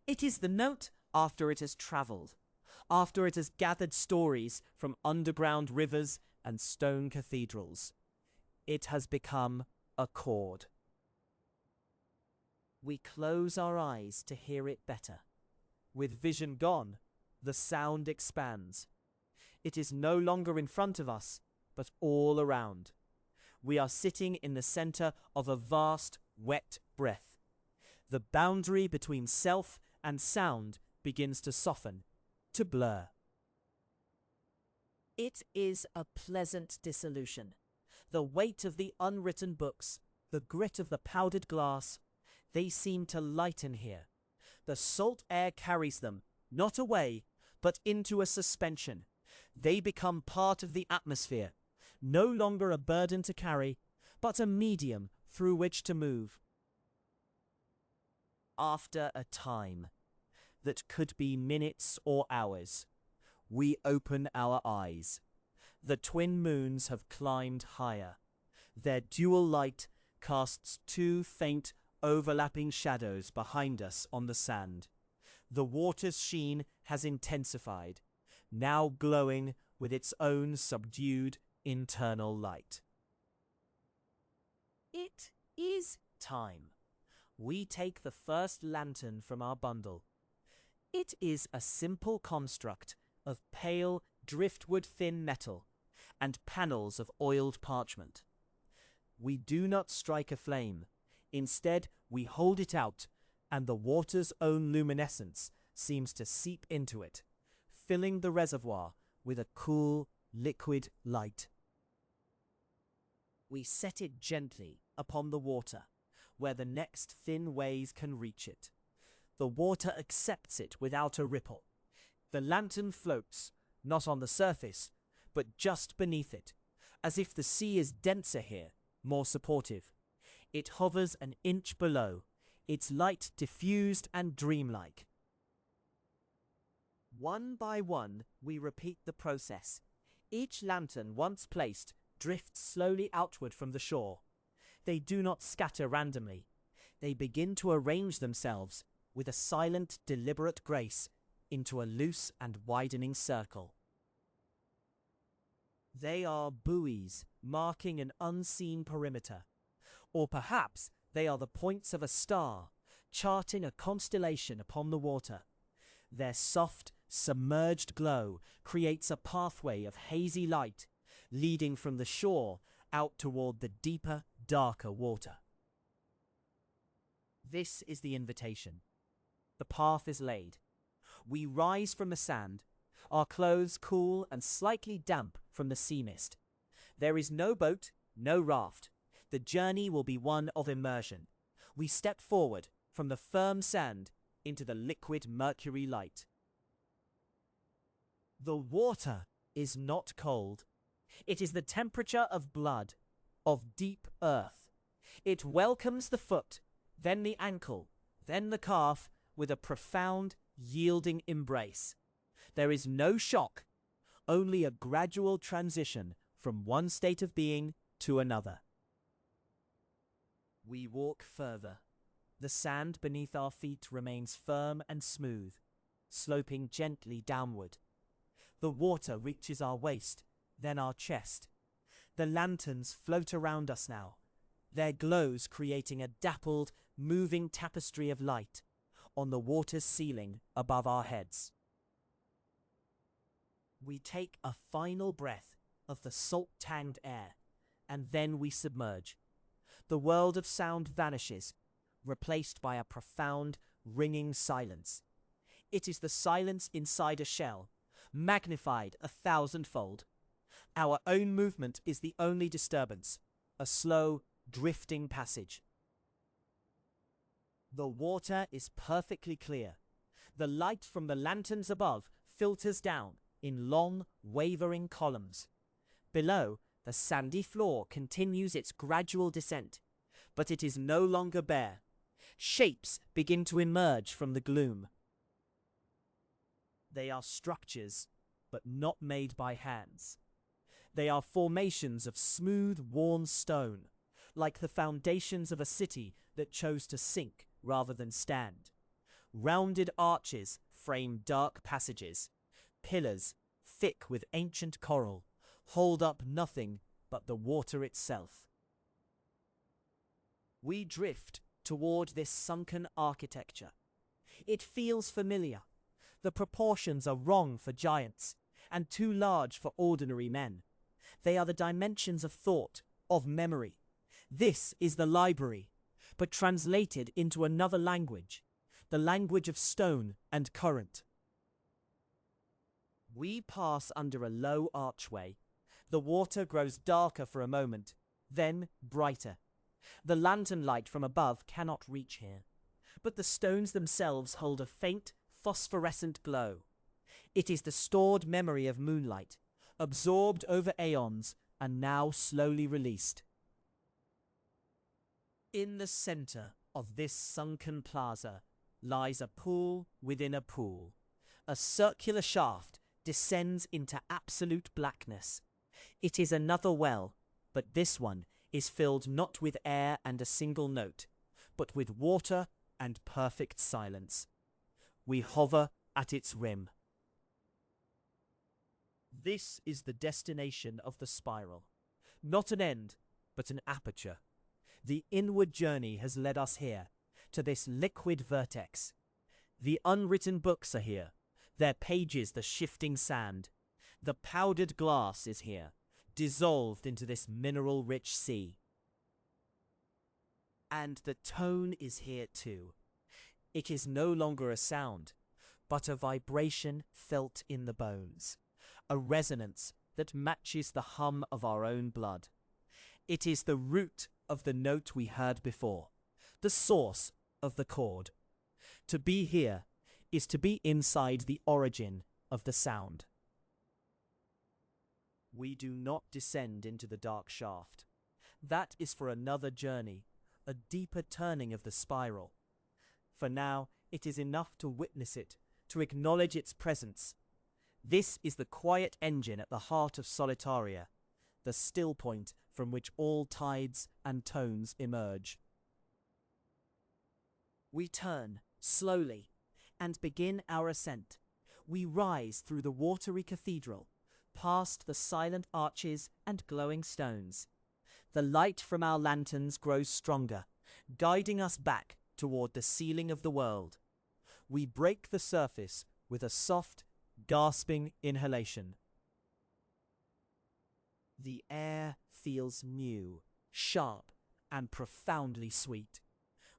It is the note after it has travelled, after it has gathered stories from underground rivers and stone cathedrals. It has become a chord. We close our eyes to hear it better. With vision gone, the sound expands. It is no longer in front of us, but all around. We are sitting in the center of a vast, wet breath. The boundary between self and sound begins to soften, to blur. It is a pleasant dissolution. The weight of the unwritten books, the grit of the powdered glass, they seem to lighten here. The salt air carries them, not away, but into a suspension. They become part of the atmosphere, no longer a burden to carry, but a medium through which to move. After a time that could be minutes or hours, we open our eyes. The twin moons have climbed higher. Their dual light casts two faint, overlapping shadows behind us on the sand. The water's sheen has intensified, now glowing with its own subdued internal light. It is time. We take the first lantern from our bundle. It is a simple construct of pale, driftwood-thin metal and panels of oiled parchment. We do not strike a flame. Instead, we hold it out, and the water's own luminescence seems to seep into it, filling the reservoir with a cool, liquid light. We set it gently upon the water, where the next thin waves can reach it. The water accepts it without a ripple. The lantern floats, not on the surface, but just beneath it, as if the sea is denser here, more supportive. It hovers an inch below, its light diffused and dreamlike. One by one, we repeat the process. Each lantern, once placed, drifts slowly outward from the shore. They do not scatter randomly. They begin to arrange themselves with a silent, deliberate grace into a loose and widening circle. They are buoys marking an unseen perimeter. Or perhaps they are the points of a star, charting a constellation upon the water. Their soft, submerged glow creates a pathway of hazy light, leading from the shore out toward the deeper, darker water. This is the invitation. The path is laid. We rise from the sand, our clothes cool and slightly damp from the sea mist. There is no boat, no raft. The journey will be one of immersion. We step forward from the firm sand into the liquid mercury light. The water is not cold. It is the temperature of blood, of deep earth. It welcomes the foot, then the ankle, then the calf with a profound, yielding embrace. There is no shock, only a gradual transition from one state of being to another. We walk further. The sand beneath our feet remains firm and smooth, sloping gently downward. The water reaches our waist, then our chest. The lanterns float around us now, their glows creating a dappled, moving tapestry of light on the water's ceiling above our heads. We take a final breath of the salt-tanged air, and then we submerge. The world of sound vanishes, replaced by a profound, ringing silence. It is the silence inside a shell, magnified 1,000-fold. Our own movement is the only disturbance, a slow, drifting passage. The water is perfectly clear. The light from the lanterns above filters down in long, wavering columns. Below, the sandy floor continues its gradual descent, but it is no longer bare. Shapes begin to emerge from the gloom. They are structures, but not made by hands. They are formations of smooth, worn stone, like the foundations of a city that chose to sink rather than stand. Rounded arches frame dark passages. Pillars, thick with ancient coral, hold up nothing but the water itself. We drift toward this sunken architecture. It feels familiar. The proportions are wrong for giants and too large for ordinary men. They are the dimensions of thought, of memory. This is the library, but translated into another language, the language of stone and current. We pass under a low archway. The water grows darker for a moment, then brighter. The lantern light from above cannot reach here, but the stones themselves hold a faint, phosphorescent glow. It is the stored memory of moonlight, absorbed over aeons and now slowly released. In the center of this sunken plaza lies a pool within a pool. A circular shaft descends into absolute blackness. It is another well, but this one is filled not with air and a single note, but with water and perfect silence. We hover at its rim. This is the destination of the spiral. Not an end, but an aperture. The inward journey has led us here, to this liquid vertex. The unwritten books are here, their pages the shifting sand. The powdered glass is here, dissolved into this mineral-rich sea. And the tone is here too. It is no longer a sound, but a vibration felt in the bones, a resonance that matches the hum of our own blood. It is the root of the note we heard before, the source of the chord. To be here is to be inside the origin of the sound. We do not descend into the dark shaft. That is for another journey, a deeper turning of the spiral. For now, it is enough to witness it, to acknowledge its presence. This is the quiet engine at the heart of Solitaria, the still point from which all tides and tones emerge. We turn, slowly, and begin our ascent. We rise through the watery cathedral, past the silent arches and glowing stones. The light from our lanterns grows stronger, guiding us back toward the ceiling of the world. We break the surface with a soft, gasping inhalation. The air feels new, sharp, and profoundly sweet.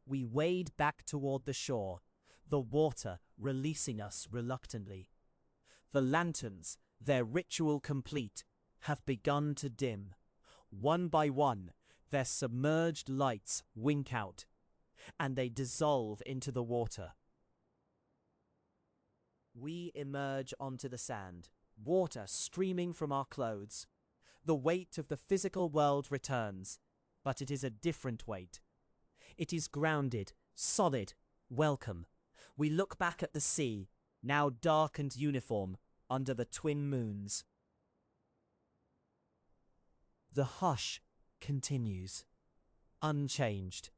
We wade back toward the shore, the water releasing us reluctantly. The lanterns, their ritual complete, have begun to dim. One by one, their submerged lights wink out, and they dissolve into the water. We emerge onto the sand, water streaming from our clothes. The weight of the physical world returns, but it is a different weight. It is grounded, solid, welcome. We look back at the sea, now dark and uniform, under the twin moons. The hush continues, unchanged.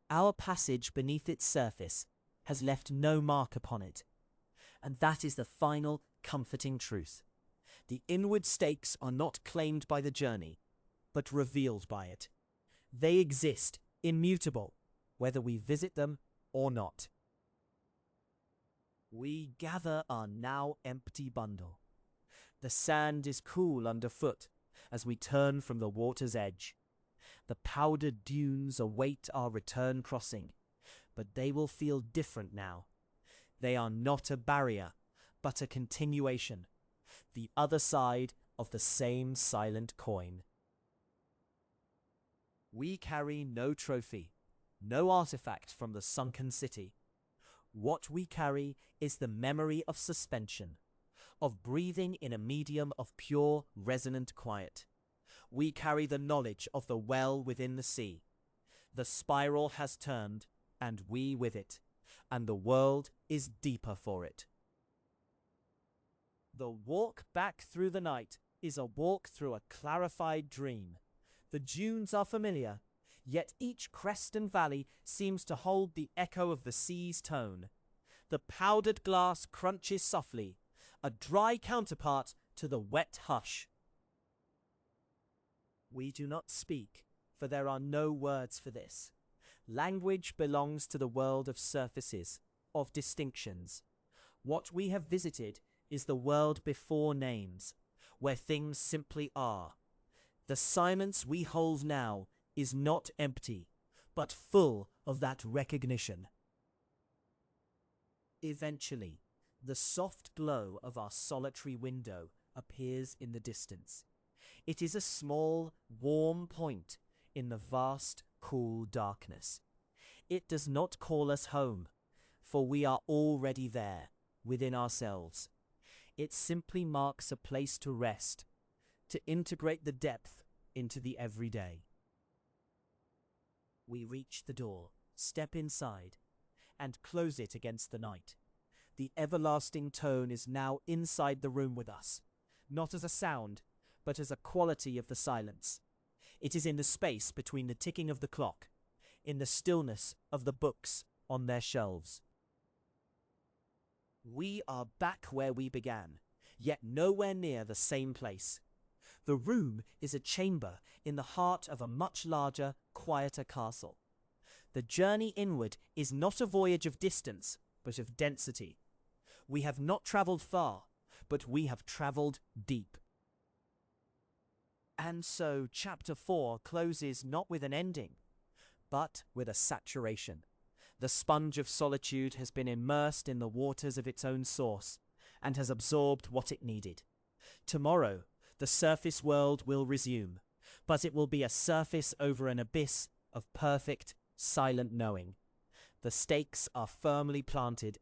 Our passage beneath its surface has left no mark upon it, and that is the final comforting truth. The inward stakes are not claimed by the journey, but revealed by it. They exist, immutable, whether we visit them or not. We gather our now empty bundle. The sand is cool underfoot as we turn from the water's edge. The powdered dunes await our return crossing, but they will feel different now. They are not a barrier, but a continuation, the other side of the same silent coin. We carry no trophy, no artifact from the sunken city. What we carry is the memory of suspension, of breathing in a medium of pure, resonant quiet. We carry the knowledge of the well within the sea. The spiral has turned, and we with it, and the world is deeper for it. The walk back through the night is a walk through a clarified dream. The dunes are familiar, yet each crest and valley seems to hold the echo of the sea's tone. The powdered glass crunches softly, a dry counterpart to the wet hush. We do not speak, for there are no words for this. Language belongs to the world of surfaces, of distinctions. What we have visited is the world before names, where things simply are. The silence we hold now is not empty, but full of that recognition. Eventually, the soft glow of our solitary window appears in the distance. It is a small, warm point in the vast, cool darkness. It does not call us home, for we are already there, within ourselves. It simply marks a place to rest, to integrate the depth into the everyday. We reach the door, step inside, and close it against the night. The everlasting tone is now inside the room with us, not as a sound, but as a quality of the silence. It is in the space between the ticking of the clock, in the stillness of the books on their shelves. We are back where we began, yet nowhere near the same place. The room is a chamber in the heart of a much larger, quieter castle. The journey inward is not a voyage of distance, but of density. We have not travelled far, but we have travelled deep. And so chapter 4 closes not with an ending, but with a saturation. The sponge of solitude has been immersed in the waters of its own source, and has absorbed what it needed. Tomorrow, the surface world will resume, but it will be a surface over an abyss of perfect, silent knowing. The stakes are firmly planted,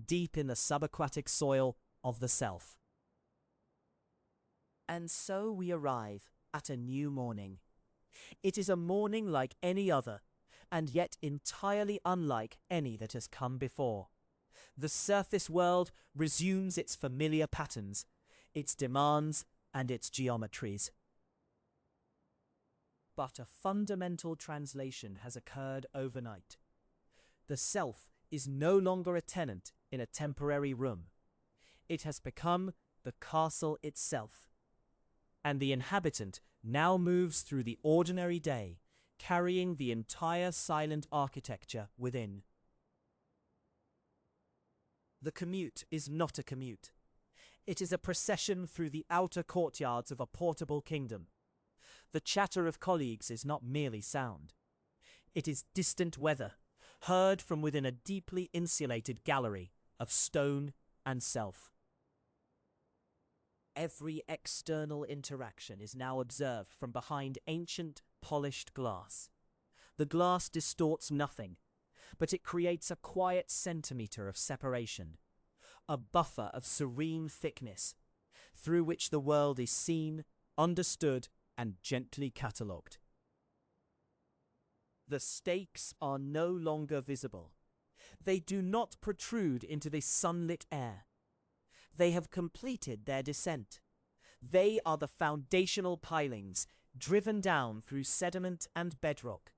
deep in the subaquatic soil of the self. And so we arrive at a new morning. It is a morning like any other, and yet entirely unlike any that has come before. The surface world resumes its familiar patterns, its demands and its geometries. But a fundamental translation has occurred overnight. The self is no longer a tenant in a temporary room. It has become the castle itself. And the inhabitant now moves through the ordinary day, carrying the entire silent architecture within. The commute is not a commute. It is a procession through the outer courtyards of a portable kingdom. The chatter of colleagues is not merely sound. It is distant weather, heard from within a deeply insulated gallery of stone and self. Every external interaction is now observed from behind ancient, polished glass. The glass distorts nothing, but it creates a quiet centimeter of separation, a buffer of serene thickness, through which the world is seen, understood, and gently catalogued. The stakes are no longer visible. They do not protrude into the sunlit air. They have completed their descent. They are the foundational pilings driven down through sediment and bedrock,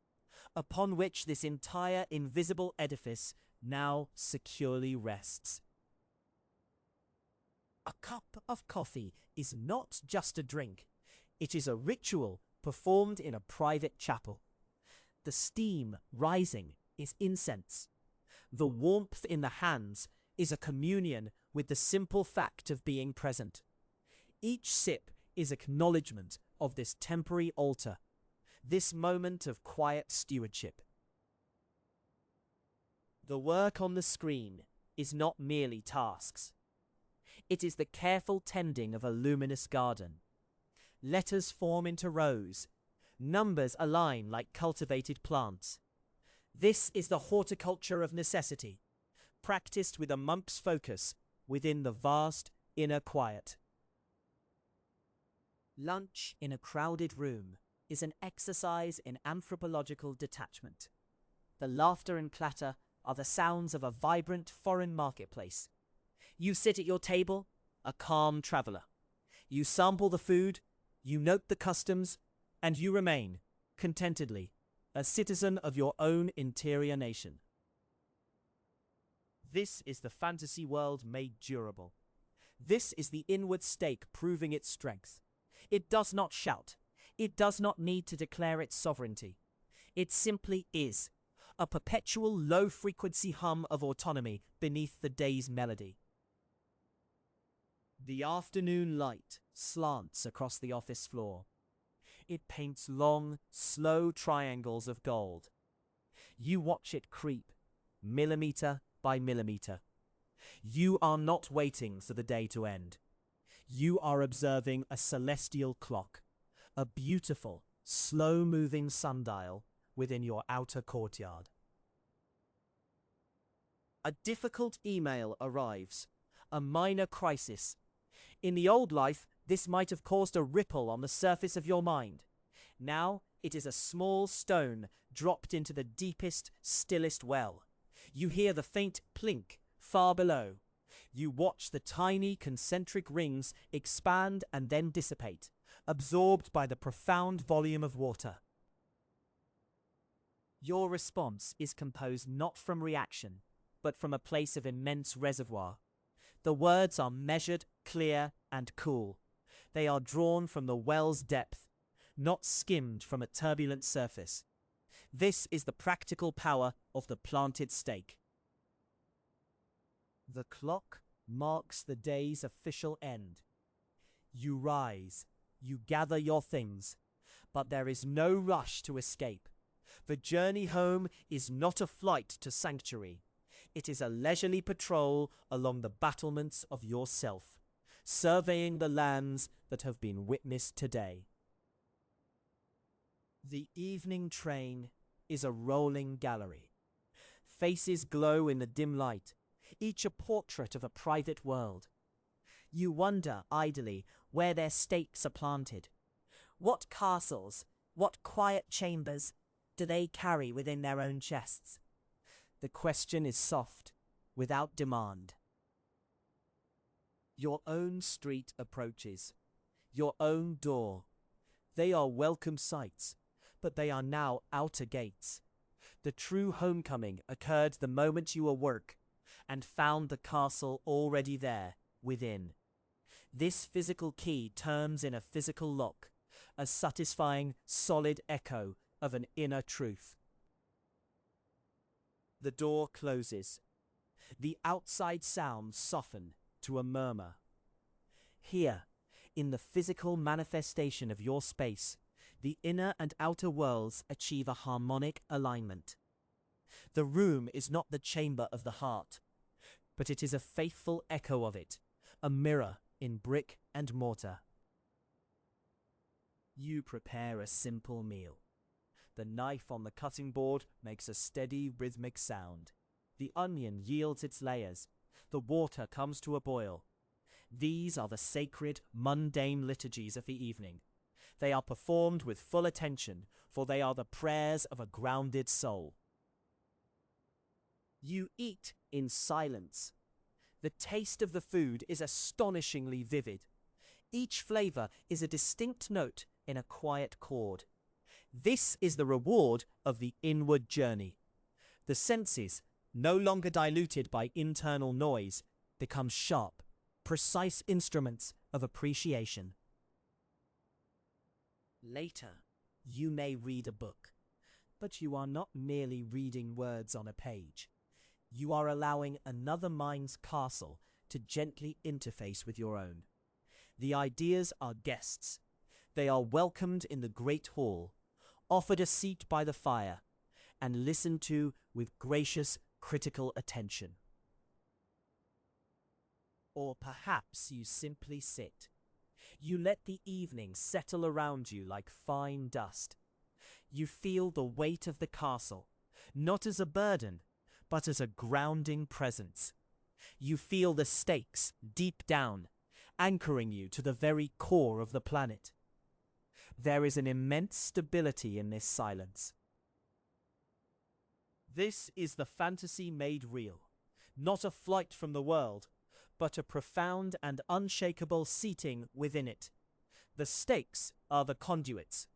upon which this entire invisible edifice now securely rests. A cup of coffee is not just a drink. It is a ritual performed in a private chapel. The steam rising is incense. The warmth in the hands is a communion with the simple fact of being present. Each sip is acknowledgement of this temporary altar, this moment of quiet stewardship. The work on the screen is not merely tasks. It is the careful tending of a luminous garden. Letters form into rows. Numbers align like cultivated plants. This is the horticulture of necessity, practiced with a monk's focus within the vast inner quiet. Lunch in a crowded room is an exercise in anthropological detachment. The laughter and clatter are the sounds of a vibrant foreign marketplace. You sit at your table, a calm traveler. You sample the food, you note the customs, and you remain, contentedly, a citizen of your own interior nation. This is the fantasy world made durable. This is the inward stake proving its strength. It does not shout. It does not need to declare its sovereignty. It simply is, a perpetual low-frequency hum of autonomy beneath the day's melody. The afternoon light slants across the office floor. It paints long, slow triangles of gold. You watch it creep, millimeter by millimeter. You are not waiting for the day to end. You are observing a celestial clock, a beautiful, slow-moving sundial within your outer courtyard. A difficult email arrives, a minor crisis. In the old life, this might have caused a ripple on the surface of your mind. Now it is a small stone dropped into the deepest, stillest well. You hear the faint plink far below. You watch the tiny concentric rings expand and then dissipate, absorbed by the profound volume of water. Your response is composed not from reaction, but from a place of immense reservoir. The words are measured, clear, and cool. They are drawn from the well's depth, not skimmed from a turbulent surface. This is the practical power of the planted stake. The clock marks the day's official end. You rise, you gather your things, but there is no rush to escape. The journey home is not a flight to sanctuary. It is a leisurely patrol along the battlements of yourself, surveying the lands that have been witnessed today. The evening train is a rolling gallery. Faces glow in the dim light, each a portrait of a private world. You wonder idly where their stakes are planted. What castles, what quiet chambers do they carry within their own chests? The question is soft, without demand. Your own street approaches, your own door. They are welcome sights, but they are now outer gates. The true homecoming occurred the moment you awoke and found the castle already there, within. This physical key turns in a physical lock, a satisfying, solid echo of an inner truth. The door closes. The outside sounds soften to a murmur. Here, in the physical manifestation of your space, the inner and outer worlds achieve a harmonic alignment. The room is not the chamber of the heart, but it is a faithful echo of it, a mirror in brick and mortar. You prepare a simple meal. The knife on the cutting board makes a steady rhythmic sound. The onion yields its layers. The water comes to a boil. These are the sacred, mundane liturgies of the evening. They are performed with full attention, for they are the prayers of a grounded soul. You eat in silence. The taste of the food is astonishingly vivid. Each flavor is a distinct note in a quiet chord. This is the reward of the inward journey. The senses, no longer diluted by internal noise, become sharp, precise instruments of appreciation. Later, you may read a book, but you are not merely reading words on a page. You are allowing another mind's castle to gently interface with your own. The ideas are guests. They are welcomed in the great hall, offered a seat by the fire, and listened to with gracious, critical attention. Or perhaps you simply sit. You let the evening settle around you like fine dust. You feel the weight of the castle, not as a burden, but as a grounding presence. You feel the stakes deep down, anchoring you to the very core of the planet. There is an immense stability in this silence. This is the fantasy made real, not a flight from the world, but a profound and unshakable seating within it. The stakes are the conduits.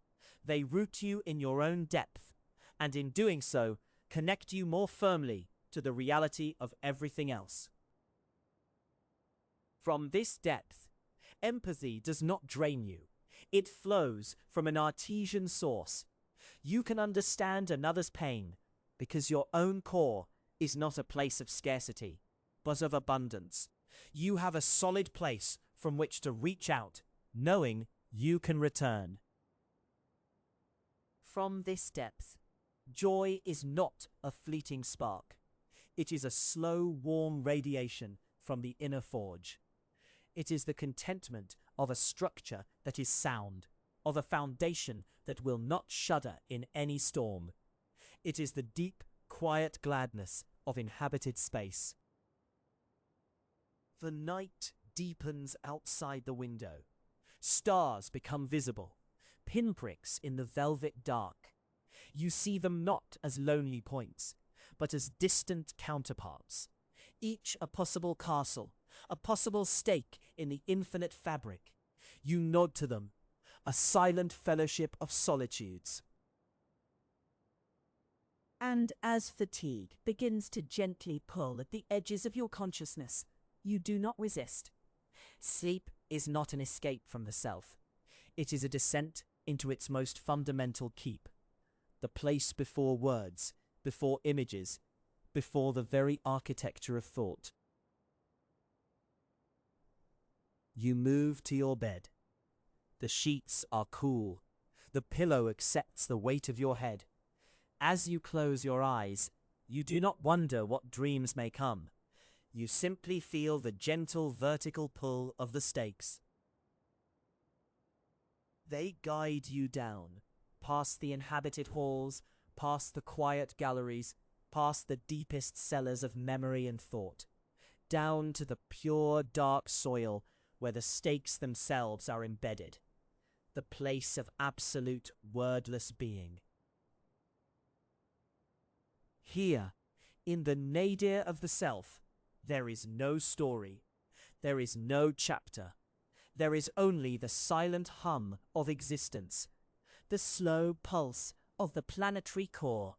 They root you in your own depth, and in doing so, connect you more firmly to the reality of everything else. From this depth, empathy does not drain you. It flows from an artesian source. You can understand another's pain because your own core is not a place of scarcity, but of abundance. You have a solid place from which to reach out, knowing you can return. From this depth, joy is not a fleeting spark. It is a slow, warm radiation from the inner forge. It is the contentment of a structure that is sound, of a foundation that will not shudder in any storm. It is the deep, quiet gladness of inhabited space. The night deepens outside the window. Stars become visible, pinpricks in the velvet dark. You see them not as lonely points, but as distant counterparts, each a possible castle, a possible stake in the infinite fabric. You nod to them, a silent fellowship of solitudes. And as fatigue begins to gently pull at the edges of your consciousness, you do not resist. Sleep is not an escape from the self. It is a descent into its most fundamental keep, the place before words, before images, before the very architecture of thought. You move to your bed. The sheets are cool. The pillow accepts the weight of your head. As you close your eyes, you do not wonder what dreams may come. You simply feel the gentle vertical pull of the stakes. They guide you down, past the inhabited halls, past the quiet galleries, past the deepest cellars of memory and thought, down to the pure dark soil where the stakes themselves are embedded, the place of absolute wordless being. Here, in the nadir of the self, there is no story, there is no chapter, there is only the silent hum of existence, the slow pulse of the planetary core,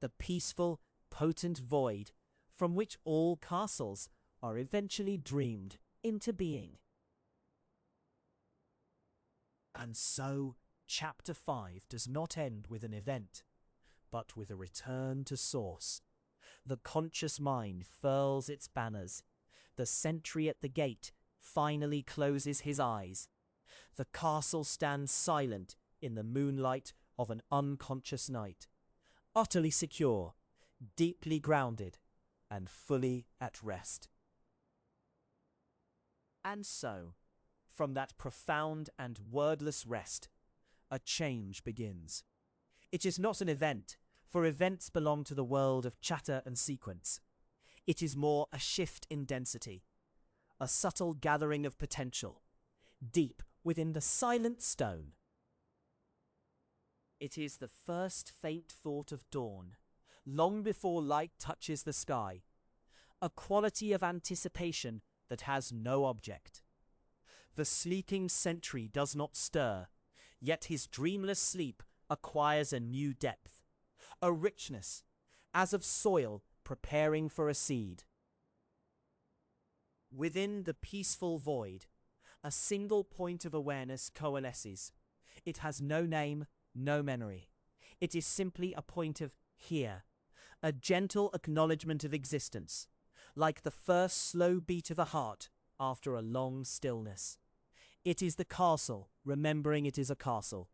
the peaceful, potent void from which all castles are eventually dreamed into being. And so, Chapter 5 does not end with an event, but with a return to source. The conscious mind furls its banners. The sentry at the gate finally closes his eyes. The castle stands silent in the moonlight of an unconscious night, utterly secure, deeply grounded and fully at rest. And so, from that profound and wordless rest, a change begins. It is not an event, for events belong to the world of chatter and sequence. It is more a shift in density, a subtle gathering of potential, deep within the silent stone. It is the first faint thought of dawn, long before light touches the sky, a quality of anticipation that has no object. The sleeping sentry does not stir, yet his dreamless sleep acquires a new depth, a richness, as of soil preparing for a seed. Within the peaceful void, a single point of awareness coalesces. It has no name, no memory. It is simply a point of here, a gentle acknowledgement of existence, like the first slow beat of a heart after a long stillness. It is the castle, remembering it is a castle.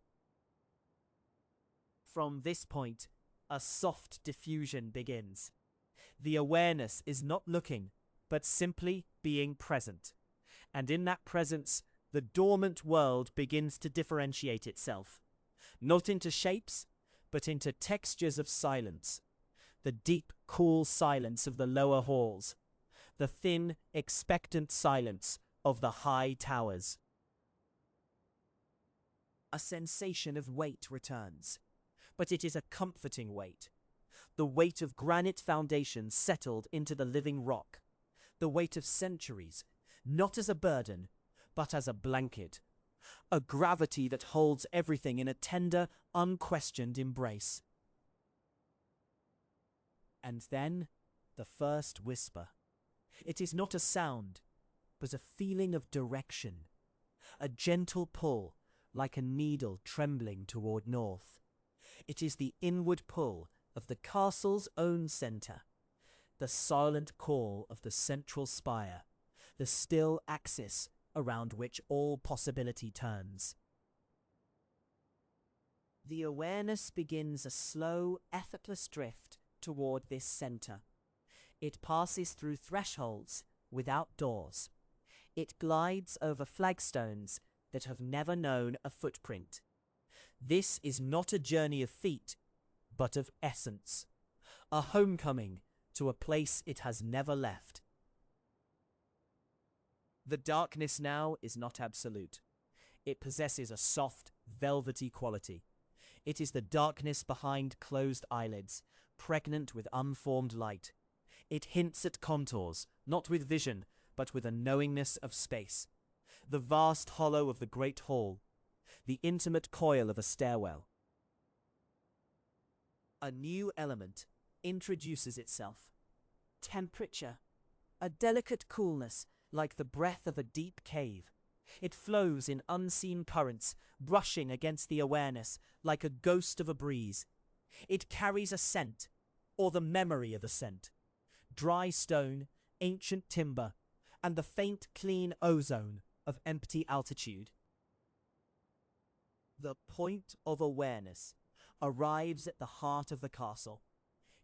From this point, a soft diffusion begins. The awareness is not looking, but simply being present. And in that presence, the dormant world begins to differentiate itself, not into shapes, but into textures of silence. The deep, cool silence of the lower halls, the thin, expectant silence of the high towers. A sensation of weight returns, but it is a comforting weight. The weight of granite foundations settled into the living rock. The weight of centuries, not as a burden, but as a blanket. A gravity that holds everything in a tender, unquestioned embrace. And then, the first whisper. It is not a sound, but a feeling of direction. A gentle pull, like a needle trembling toward north. It is the inward pull of the castle's own centre, the silent call of the central spire, the still axis around which all possibility turns. The awareness begins a slow, effortless drift toward this centre. It passes through thresholds without doors. It glides over flagstones that have never known a footprint. This is not a journey of feet, but of essence, a homecoming to a place it has never left. The darkness now is not absolute. It possesses a soft, velvety quality. It is the darkness behind closed eyelids, pregnant with unformed light. It hints at contours, not with vision, but with a knowingness of space. The vast hollow of the great hall, the intimate coil of a stairwell. A new element introduces itself. Temperature, a delicate coolness like the breath of a deep cave. It flows in unseen currents, brushing against the awareness like a ghost of a breeze. It carries a scent, or the memory of a scent. Dry stone, ancient timber, and the faint, clean ozone of empty altitude. The point of awareness arrives at the heart of the castle.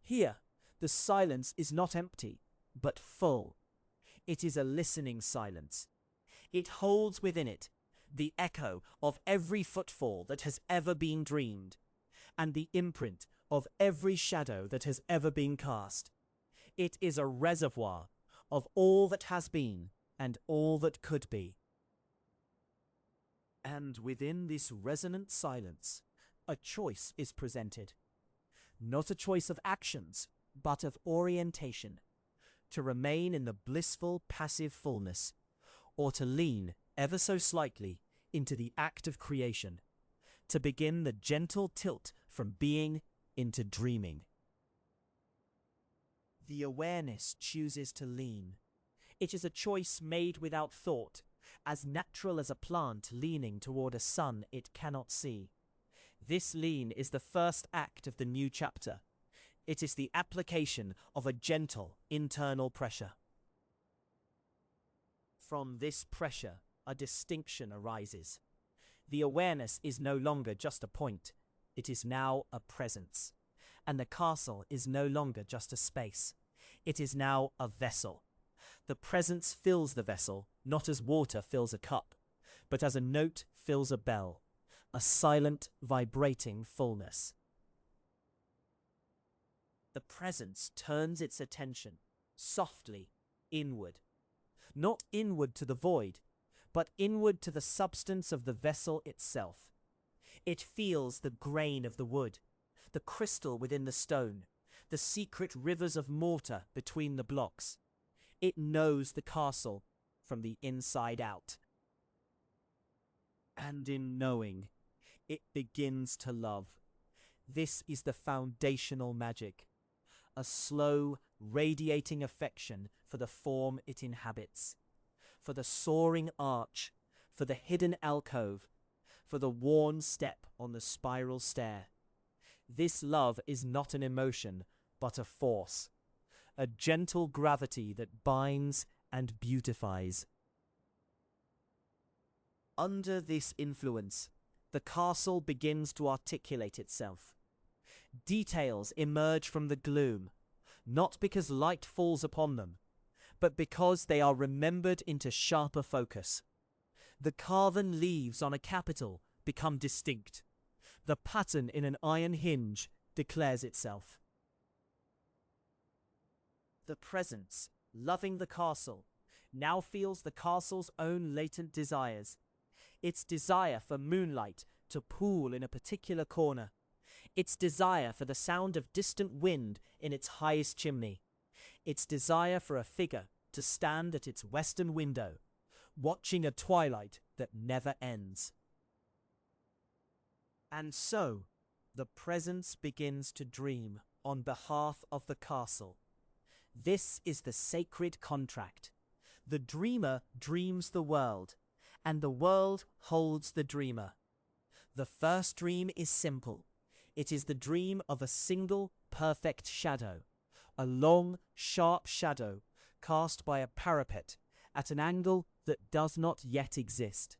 Here, the silence is not empty, but full. It is a listening silence. It holds within it the echo of every footfall that has ever been dreamed, and the imprint of every shadow that has ever been cast. It is a reservoir of all that has been and all that could be. And within this resonant silence, a choice is presented. Not a choice of actions, but of orientation. To remain in the blissful passive fullness, or to lean ever so slightly into the act of creation. To begin the gentle tilt from being into dreaming. The awareness chooses to lean. It is a choice made without thought, as natural as a plant leaning toward a sun it cannot see. This lean is the first act of the new chapter. It is the application of a gentle internal pressure. From this pressure, a distinction arises. The awareness is no longer just a point. It is now a presence. and the castle is no longer just a space. It is now a vessel. The presence fills the vessel, not as water fills a cup, but as a note fills a bell, a silent, vibrating fullness. The presence turns its attention, softly, inward. Not inward to the void, but inward to the substance of the vessel itself. It feels the grain of the wood, the crystal within the stone, the secret rivers of mortar between the blocks. It knows the castle from the inside out. And in knowing, it begins to love. This is the foundational magic, a slow, radiating affection for the form it inhabits, for the soaring arch, for the hidden alcove, for the worn step on the spiral stair. This love is not an emotion, but a force, a gentle gravity that binds and beautifies. Under this influence, the castle begins to articulate itself. Details emerge from the gloom, not because light falls upon them, but because they are remembered into sharper focus. The carven leaves on a capital become distinct. The pattern in an iron hinge declares itself. The presence, loving the castle, now feels the castle's own latent desires. Its desire for moonlight to pool in a particular corner. Its desire for the sound of distant wind in its highest chimney. Its desire for a figure to stand at its western window, watching a twilight that never ends. And so, the presence begins to dream on behalf of the castle. This is the sacred contract. The dreamer dreams the world, and the world holds the dreamer. The first dream is simple. It is the dream of a single, perfect shadow, a long, sharp shadow cast by a parapet at an angle that does not yet exist.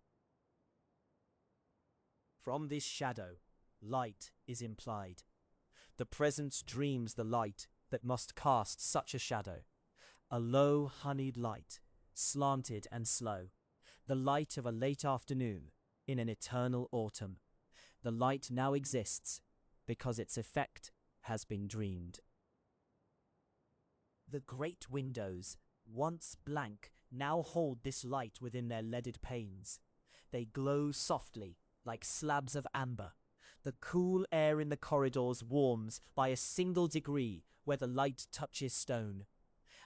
From this shadow, light is implied. The presence dreams the light that must cast such a shadow, a low, honeyed light, slanted and slow, the light of a late afternoon in an eternal autumn. The light now exists because its effect has been dreamed. The great windows, once blank, now hold this light within their leaded panes. They glow softly, like slabs of amber. The cool air in the corridors warms by a single degree where the light touches stone.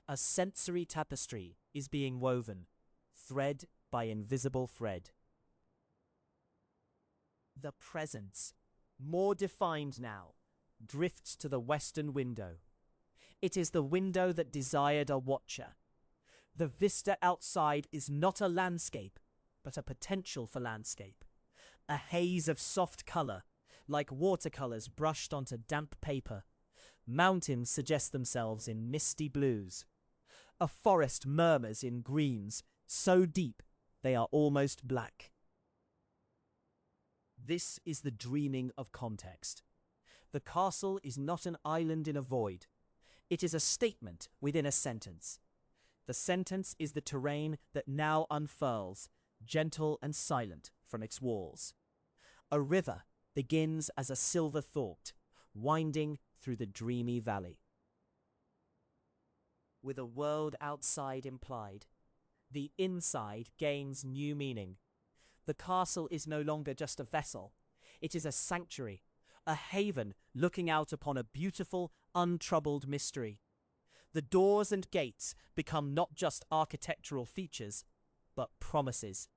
A sensory tapestry is being woven, thread by invisible thread. The presence, more defined now, drifts to the western window. It is the window that desired a watcher. The vista outside is not a landscape, but a potential for landscape. A haze of soft color, like watercolors brushed onto damp paper. Mountains suggest themselves in misty blues. A forest murmurs in greens, so deep they are almost black. This is the dreaming of context. The castle is not an island in a void. It is a statement within a sentence. The sentence is the terrain that now unfurls, gentle and silent from its walls. A river begins as a silver thought, winding through the dreamy valley. With a world outside implied, the inside gains new meaning. The castle is no longer just a vessel. It is a sanctuary, a haven looking out upon a beautiful, untroubled mystery. The doors and gates become not just architectural features, but promises.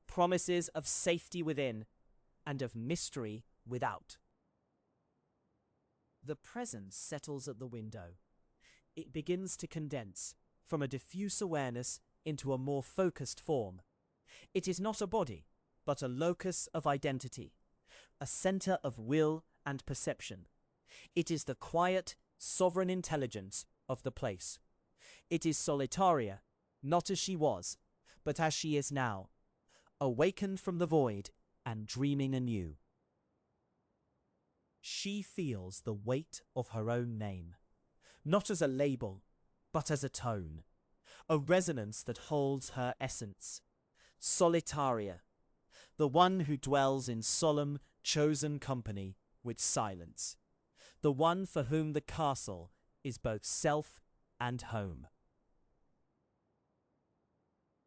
Promises of safety within and of mystery without. The presence settles at the window. It begins to condense from a diffuse awareness into a more focused form. It is not a body, but a locus of identity, a center of will and perception. It is the quiet, sovereign intelligence of the place. It is Solitaria, not as she was, but as she is now, awakened from the void and dreaming anew. She feels the weight of her own name, not as a label, but as a tone, a resonance that holds her essence. Solitaria, the one who dwells in solemn, chosen company with silence, the one for whom the castle is both self and home.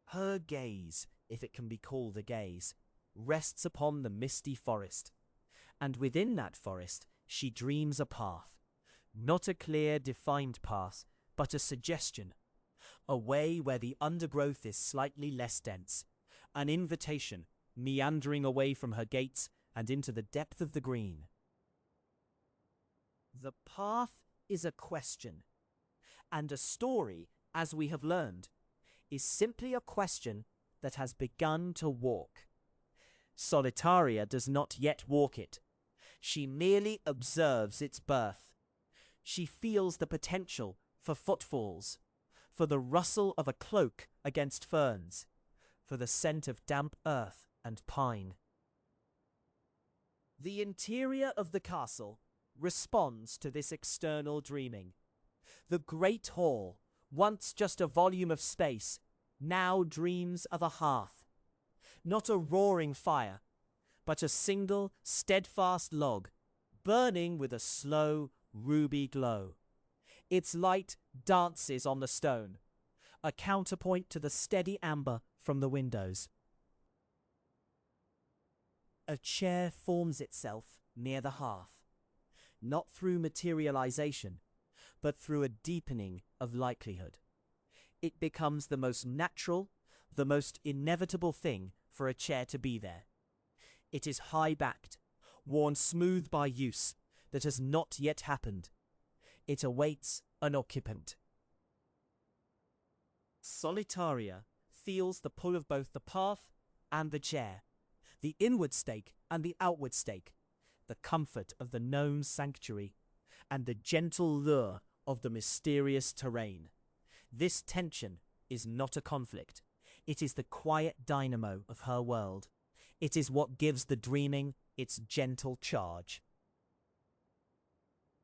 Her gaze, if it can be called a gaze, rests upon the misty forest, and within that forest she dreams a path, not a clear, defined path, but a suggestion, a way where the undergrowth is slightly less dense, an invitation meandering away from her gates and into the depth of the green. The path is a question, and a story, as we have learned, is simply a question that has begun to walk. Solitaria does not yet walk it. She merely observes its birth. She feels the potential for footfalls, for the rustle of a cloak against ferns, for the scent of damp earth and pine. The interior of the castle responds to this external dreaming. The great hall, once just a volume of space, now dreams of a hearth. Not a roaring fire, but a single, steadfast log, burning with a slow, ruby glow. Its light dances on the stone, a counterpoint to the steady amber from the windows. A chair forms itself near the hearth, not through materialization, but through a deepening of likelihood. It becomes the most natural, the most inevitable thing for a chair to be there. It is high-backed, worn smooth by use, that has not yet happened. It awaits an occupant. Solitaria feels the pull of both the path and the chair, the inward stake and the outward stake, the comfort of the gnome's sanctuary, and the gentle lure of the mysterious terrain. This tension is not a conflict. It is the quiet dynamo of her world. It is what gives the dreaming its gentle charge.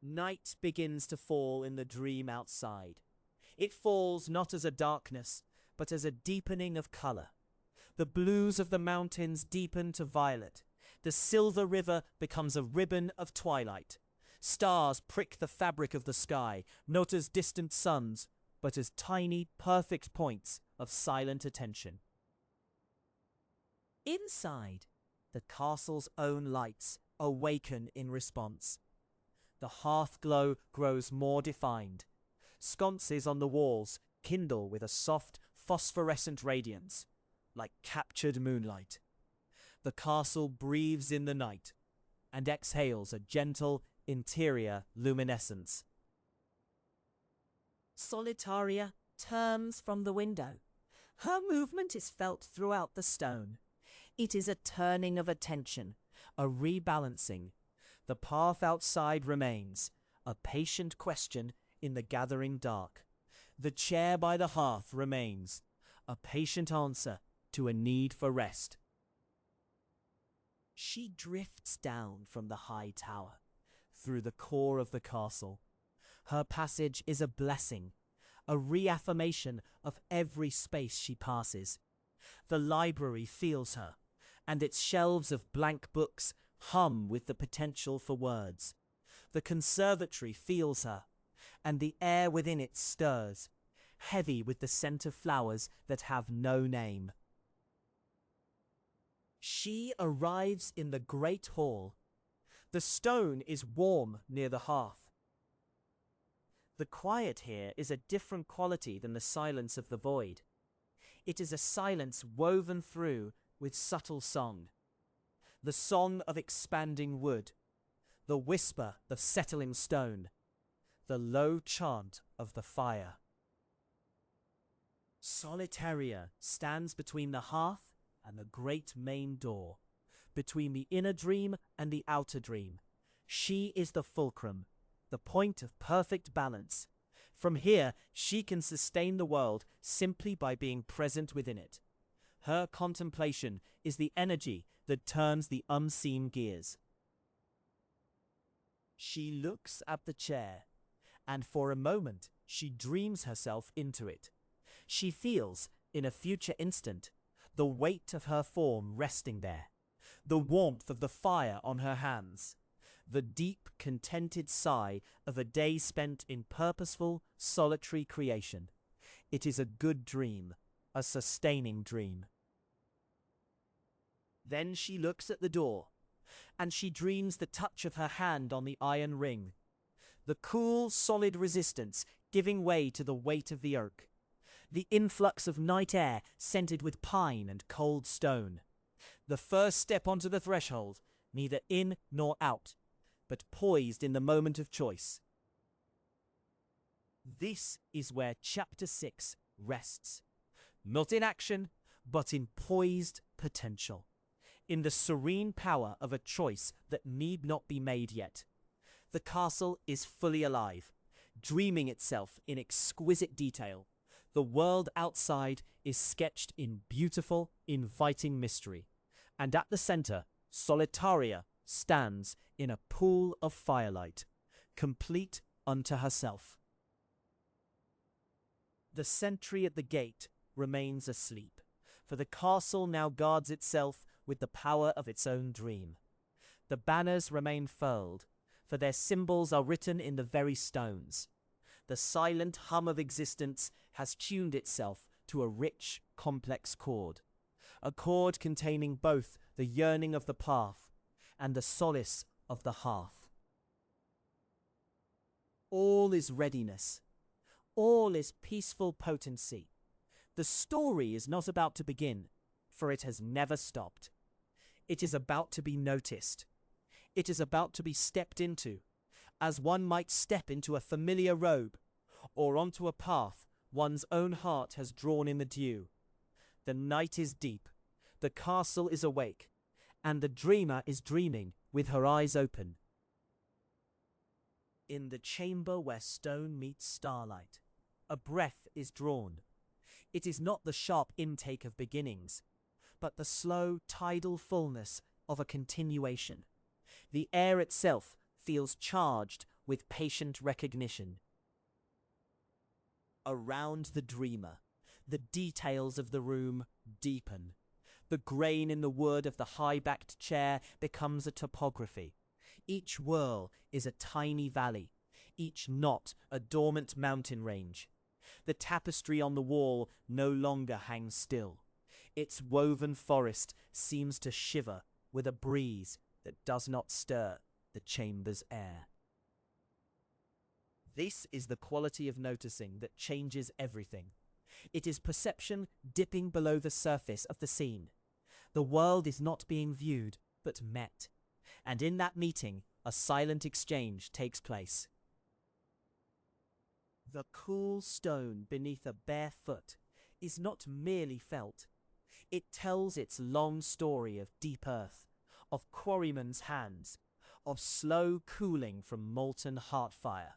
Night begins to fall in the dream outside. It falls not as a darkness, but as a deepening of color. The blues of the mountains deepen to violet. The silver river becomes a ribbon of twilight. Stars prick the fabric of the sky, not as distant suns, but as tiny, perfect points of silent attention. Inside, the castle's own lights awaken in response. The hearth glow grows more defined. Sconces on the walls kindle with a soft, phosphorescent radiance, like captured moonlight. The castle breathes in the night and exhales a gentle, interior luminescence. Solitaria turns from the window. Her movement is felt throughout the stone. It is a turning of attention, a rebalancing. The path outside remains, a patient question in the gathering dark. The chair by the hearth remains, a patient answer to a need for rest. She drifts down from the high tower, through the core of the castle. Her passage is a blessing, a reaffirmation of every space she passes. The library feels her, and its shelves of blank books hum with the potential for words. The conservatory feels her, and the air within it stirs, heavy with the scent of flowers that have no name. She arrives in the great hall. The stone is warm near the hearth. The quiet here is a different quality than the silence of the void. It is a silence woven through with subtle song. The song of expanding wood, the whisper of settling stone, the low chant of the fire. Solitaria stands between the hearth and the great main door, between the inner dream and the outer dream. She is the fulcrum, the point of perfect balance. From here, she can sustain the world simply by being present within it. Her contemplation is the energy that turns the unseen gears. She looks at the chair, and for a moment she dreams herself into it. She feels, in a future instant, the weight of her form resting there, the warmth of the fire on her hands, the deep, contented sigh of a day spent in purposeful, solitary creation. It is a good dream, a sustaining dream. Then she looks at the door, and she dreams the touch of her hand on the iron ring, the cool, solid resistance giving way to the weight of the oak, the influx of night air scented with pine and cold stone, the first step onto the threshold, neither in nor out, but poised in the moment of choice. This is where Chapter 6 rests, not in action, but in poised potential, in the serene power of a choice that need not be made yet. The castle is fully alive, dreaming itself in exquisite detail. The world outside is sketched in beautiful, inviting mystery. And at the center, Solitaria stands in a pool of firelight, complete unto herself. The sentry at the gate remains asleep, for the castle now guards itself with the power of its own dream. The banners remain furled, for their symbols are written in the very stones. The silent hum of existence has tuned itself to a rich, complex chord, a chord containing both the yearning of the path and the solace of the hearth. All is readiness. All is peaceful potency. The story is not about to begin, for it has never stopped. It is about to be noticed. It is about to be stepped into, as one might step into a familiar robe, or onto a path one's own heart has drawn in the dew. The night is deep, the castle is awake, and the dreamer is dreaming with her eyes open. In the chamber where stone meets starlight, a breath is drawn. It is not the sharp intake of beginnings, but the slow tidal fullness of a continuation. The air itself feels charged with patient recognition. Around the dreamer, the details of the room deepen. The grain in the wood of the high-backed chair becomes a topography. Each whirl is a tiny valley, each knot a dormant mountain range. The tapestry on the wall no longer hangs still. Its woven forest seems to shiver with a breeze that does not stir the chamber's air. This is the quality of noticing that changes everything. It is perception dipping below the surface of the scene. The world is not being viewed, but met. And in that meeting, a silent exchange takes place. The cool stone beneath a bare foot is not merely felt. It tells its long story of deep earth, of quarrymen's hands, of slow cooling from molten heart fire.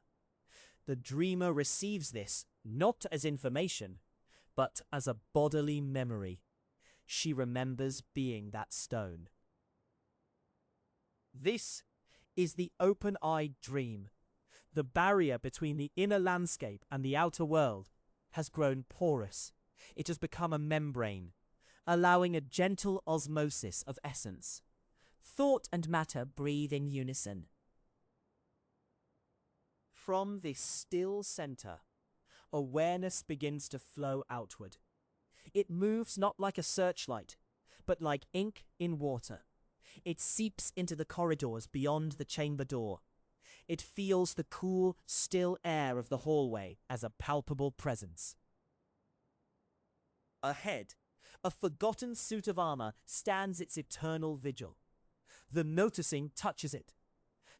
The dreamer receives this not as information, but as a bodily memory. She remembers being that stone. This is the open-eyed dream. The barrier between the inner landscape and the outer world has grown porous. It has become a membrane, allowing a gentle osmosis of essence. Thought and matter breathe in unison. From this still center, awareness begins to flow outward. It moves not like a searchlight, but like ink in water. It seeps into the corridors beyond the chamber door. It feels the cool, still air of the hallway as a palpable presence. Ahead, a forgotten suit of armor stands its eternal vigil. The noticing touches it.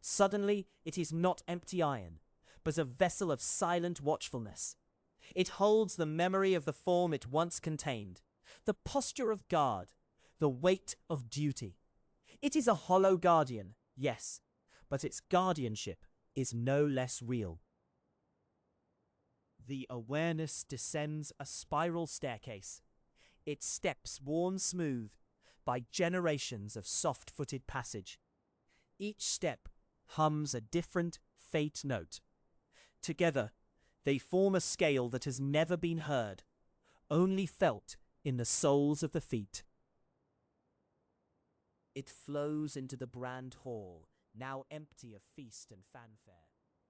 Suddenly, it is not empty iron, but a vessel of silent watchfulness. It holds the memory of the form it once contained, the posture of guard, the weight of duty. It is a hollow guardian, yes, but its guardianship is no less real. The awareness descends a spiral staircase, its steps worn smooth by generations of soft-footed passage. Each step hums a different fate note. Together, they form a scale that has never been heard, only felt in the soles of the feet. It flows into the grand hall, now empty of feast and fanfare.